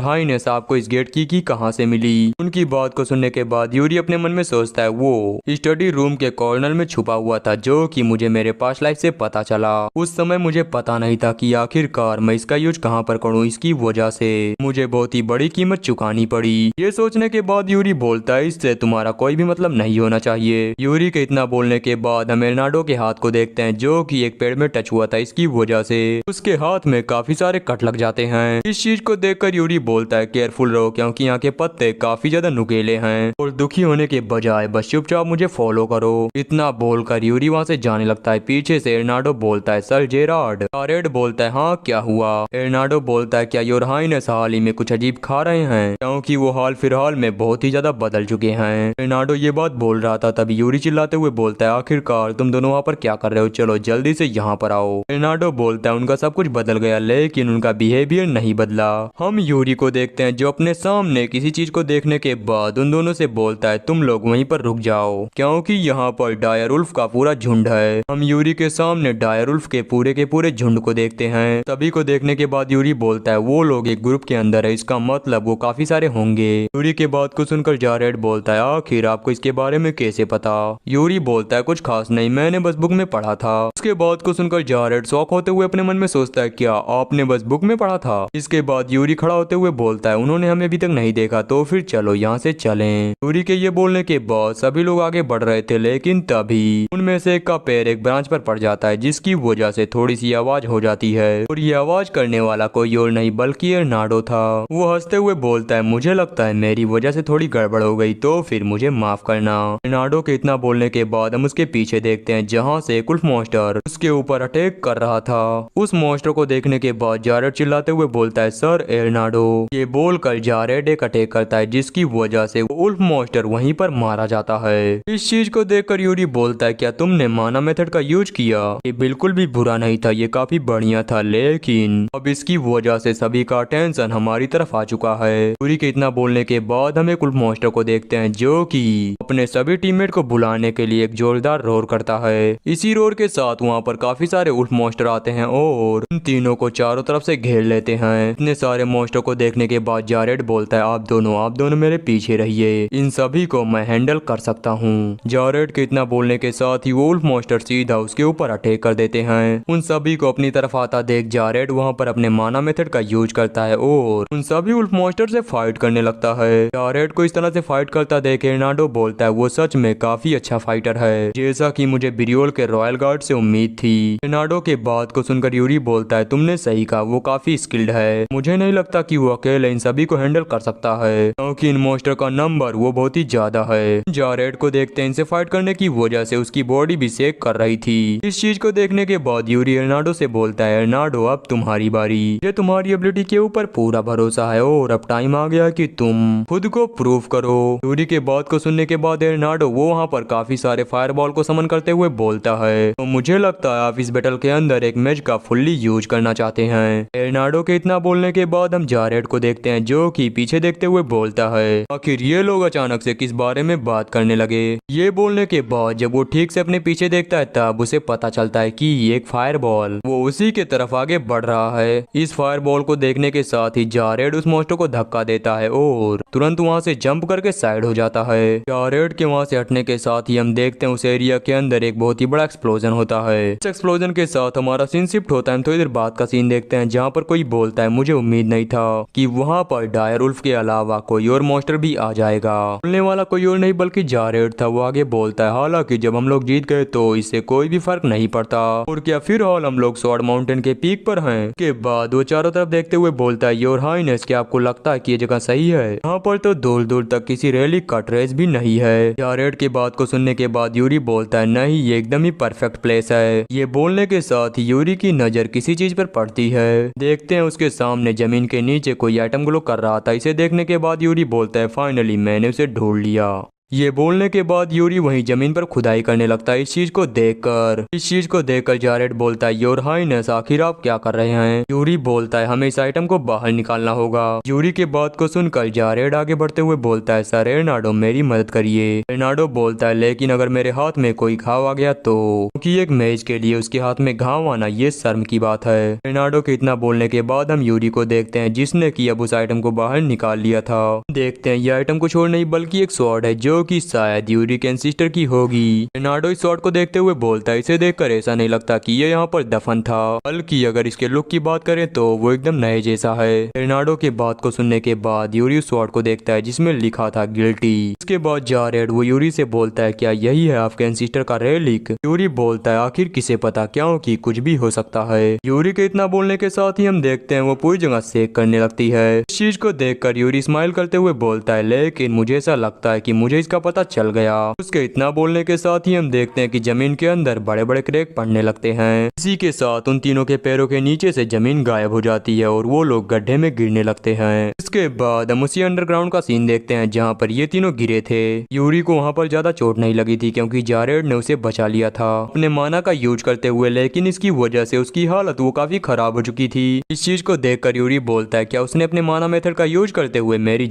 हाइनेस आपको इस गेट की कहां से मिली? उनकी बात को सुनने के बाद यूरी अपने मन में सोचता है, वो स्टडी रूम के कॉर्नर में छुपा हुआ था, जो कि मुझे मेरे पास्ट लाइफ से पता चला। उस समय मुझे पता नहीं था कि आखिरकार मैं इसका यूज कहां पर करूं। इसकी वजह से मुझे बहुत ही बड़ी कीमत चुकानी पड़ी। ये सोचने के बाद यूरी बोलता है, इससे तुम्हारा कोई भी मतलब नहीं होना चाहिए। यूरी के इतना बोलने के बाद हम एर्नाडो के हाथ को देखते हैं, जो कि एक पेड़ में टच हुआ था। इसकी वजह से उसके हाथ में काफी सारे कट लग जाते हैं। इस चीज को देखकर यूरी बोलता है, केयरफुल रहो, क्योंकि यहाँ के पत्ते काफी ज्यादा नुकीले हैं और दुखी होने के बजाय बस चुपचाप मुझे फॉलो करो। इतना बोलकर यूरी वहाँ से जाने लगता है। पीछे से एर्नाडो बोलता है, सर जेरार्ड। जारेड बोलता है, हाँ क्या हुआ? एर्नाडो बोलता है, क्या योर हाइनेस हाल ही में कुछ अजीब खा रहे हैं? क्योंकि वो हाल फिलहाल में बहुत ही ज्यादा बदल चुके हैं। एर्नाडो ये बात बोल रहा था तभी यूरी चिल्लाते हुए बोलता है, आखिरकार तुम दोनों वहाँ पर क्या कर रहे हो? चलो जल्दी से यहाँ पर आओ। एर्नाडो बोलता है, उनका सब कुछ बदल गया लेकिन उनका बिहेवियर नहीं बदला। हम यूरी को देखते हैं जो अपने सामने किसी चीज को देखने के बाद उन दोनों से बोलता है, तुम लोग वहीं पर रुक जाओ, क्योंकि यहाँ पर डायर उल्फ का पूरा झुंड है। हम यूरी के सामने डायर उल्फ के पूरे झुंड को देखते हैं। सभी को देखने के बाद यूरी बोलता है, वो लोग एक ग्रुप के अंदर है, इसका मतलब वो काफी सारे होंगे। यूरी के बात को सुनकर जारेड बोलता है, आखिर आपको इसके बारे में कैसे पता? यूरी बोलता है, कुछ खास नहीं, मैंने बस बुक में पढ़ा था। उसके बात को सुनकर जारेड शॉक होते हुए अपने मन में सोचता है, क्या आपने बस बुक में पढ़ा था? इसके बाद यूरी खड़ा होते हुए बोलता है, उन्होंने हमें अभी तक नहीं देखा, तो फिर चलो यहाँ से चलें। यूरी के ये बोलने के बाद सभी लोग आगे बढ़ रहे थे, लेकिन तभी उनमें से एक का पैर एक ब्रांच पर पड़ जाता है, जिसकी वजह से थोड़ी सी आवाज हो जाती है और ये आवाज करने वाला कोई और नहीं बल्कि एर्नाडो था। वो हंसते हुए बोलता है, मुझे लगता है मेरी वजह से थोड़ी गड़बड़ हो गई, तो फिर मुझे माफ करना। एर्नाडो के इतना बोलने के बाद हम उसके पीछे देखते हैं, जहाँ से एक उल्फ मॉन्स्टर उसके ऊपर अटैक कर रहा था। उस मॉन्स्टर को देखने के बाद जारेड चिल्लाते हुए बोलता है, सर एर्नाडो। ये बोलकर जारेड एक अटैक करता है, जिसकी वजह से उल्फ मॉन्स्टर वहीं पर मारा जाता है। इस चीज को देखकर यूरी बोलता है, क्या तुमने माना मेथड का यूज किया? ये बिल्कुल भी बुरा नहीं था, ये काफी बढ़िया था, लेकिन अब इसकी वजह से सभी का अटेंशन हमारी तरफ आ चुका है। यूरी के इतना बोलने के बाद हम एक उल्फ मॉन्स्टर को देखते हैं, जो कि अपने सभी टीममेट को बुलाने के लिए एक जोरदार रोर करता है। इसी रोर के साथ वहाँ पर काफी सारे उल्फ मॉन्स्टर आते हैं और इन तीनों को चारों तरफ से घेर लेते हैं। इतने सारे मॉन्स्टर को देखने के बाद जारेड बोलता है, आप दोनों मेरे पीछे रहिए, इन सभी को मैं हैंडल कर सकता हूँ। जारेड के इतना बोलने के साथ ही वो उल्फ मॉन्स्टर सीधा उसके ऊपर अटैक कर देते हैं। उन सभी को अपनी तरफ आता देख जारेड वहाँ पर अपने माना मेथड का यूज करता है और उन सभी उल्फ मॉन्स्टर से फाइट करने लगता है। जारेड को इस तरह से फाइट करता देख एर्नाडो बोलता है, वो सच में काफी अच्छा फाइटर है, जैसा कि मुझे ब्रियोल के रॉयल गार्ड से उम्मीद थी। एर्नाडो के बात को सुनकर यूरी बोलता है, तुमने सही कहा, वो काफी स्किल्ड है। मुझे नहीं लगता कि वो अकेले इन सभी को हैंडल कर सकता है, क्योंकि इन मॉन्स्टर का नंबर वो बहुत ही ज्यादा है। जारेड को देखते हैं इनसे फाइट करने की वजह से उसकी बॉडी भी शेक कर रही थी। इस चीज को देखने के बाद यूरी एर्नाडो से बोलता है, एर्नाडो अब तुम्हारी बारी, ये तुम्हारी एबिलिटी के ऊपर पूरा भरोसा है और अब टाइम आ गया कि तुम खुद को प्रूव करो। यूरी के बात को सुनने के बाद एर्नाडो वो वहाँ पर काफी सारे फायरबॉल को समन करते हुए बोलता है, तो मुझे लगता है आप इस बैटल के अंदर एक मैच का फुल्ली यूज करना चाहते हैं। एर्नाडो के इतना बोलने के बाद हम जारेड को देखते हैं जो कि पीछे देखते हुए बोलता है, आखिर ये लोग अचानक से किस बारे में बात करने लगे। ये बोलने के बाद जब वो ठीक से अपने पीछे देखता है तब उसे पता चलता है कि ये एक फायरबॉल वो उसी के तरफ आगे बढ़ रहा है। इस फायरबॉल को देखने के साथ ही जारेड उस मॉन्स्टर को धक्का देता है और तुरंत वहाँ से जंप करके साइड हो जाता है। जारेड के वहाँ से हटने के साथ ही हम देखते हैं उस एरिया के अंदर एक बहुत ही बड़ा एक्सप्लोजन होता है। इस एक्सप्लोजन के साथ हमारा सीन शिफ्ट होता है। हम थोड़ी देर बाद का सीन देखते हैं जहाँ पर कोई बोलता है, मुझे उम्मीद नहीं था कि वहाँ पर डायर उल्फ के अलावा कोई और मॉन्स्टर भी आ जाएगा। बोलने वाला कोई और नहीं बल्कि जारेड था। वो आगे बोलता है, हालांकि जब हम लोग जीत गए तो इससे कोई भी फर्क नहीं पड़ता, और क्या फिर हाल हम लोग स्वॉर्ड माउंटेन के पीक पर हैं। के बाद वो चारों तरफ देखते हुए बोलता है, योर हाइनेस क्या आपको लगता है कि ये जगह सही है? यहाँ पर तो दूर दूर तक किसी रैली का ट्रेस भी नहीं है। जारेड के बात को सुनने के बाद यूरी बोलता है, नहीं ये एकदम ही परफेक्ट प्लेस है। ये बोलने के साथ ही यूरी की नजर किसी चीज पर पड़ती है। देखते हैं उसके सामने जमीन के नीचे कोई आइटम ग्लो कर रहा था। इसे देखने के बाद यूरी बोलता है, फाइनली मैंने उसे ढूंढ लिया। ये बोलने के बाद यूरी वहीं जमीन पर खुदाई करने लगता है। इस चीज को देखकर जारेड बोलता है, योर हाइनेस आखिर आप क्या कर रहे हैं? यूरी बोलता है, हमें इस आइटम को बाहर निकालना होगा। यूरी के बात को सुनकर जारेड आगे बढ़ते हुए बोलता है, सर एर्नाडो मेरी मदद करिए। एर्नाडो बोलता है, लेकिन अगर मेरे हाथ में कोई घाव आ गया तो? क्योंकि एक मैच के लिए उसके हाथ में घाव आना ये शर्म की बात है। एर्नाडो के इतना बोलने के बाद हम यूरी को देखते हैं जिसने की अब उस आइटम को बाहर निकाल लिया था। देखते हैं ये आइटम कुछ और नहीं बल्कि एक स्वॉर्ड है जो कि शायद यूरी के एंसिस्टर की होगी। एर्नाडो इस स्वॉर्ड को देखते हुए बोलता है, इसे देखकर ऐसा नहीं लगता कि ये यहाँ पर दफन था, बल्कि अगर इसके लुक की बात करें तो वो एकदम नए जैसा है। एर्नाडो के बात को सुनने के बाद यूरी उस स्वॉर्ड को देखता है जिसमें लिखा था गिल्टी। इसके बाद जारेड वो यूरी से बोलता है, क्या यही है आपके एंसिस्टर का रेलिक? यूरी बोलता है, आखिर किसे पता, क्योंकि कुछ भी हो सकता है। यूरी के इतना बोलने के साथ ही हम देखते हैं वो पूरी जगह शेक करने लगती है। इस चीज को देखकर यूरी स्माइल करते हुए बोलता है, लेकिन मुझे ऐसा लगता है कि मुझे इसका पता चल गया। उसके इतना बोलने के साथ ही हम देखते हैं कि जमीन के अंदर बड़े बड़े क्रैक पड़ने लगते हैं। इसी के साथ उन तीनों के पैरों के नीचे से जमीन गायब हो जाती है और वो लोग गड्ढे में गिरने लगते हैं। इसके बाद हम उसी अंडरग्राउंड का सीन देखते हैं जहाँ पर ये तीनों गिरे थे। यूरी को वहाँ पर ज्यादा चोट नहीं लगी थी क्योंकि जारेड ने उसे बचा लिया था अपने माना का यूज करते हुए, लेकिन इसकी वजह से उसकी हालत वो काफी खराब हो चुकी थी। इस चीज को देखकर यूरी बोलता है, क्या उसने अपने माना मेथड का यूज करते हुए मेरी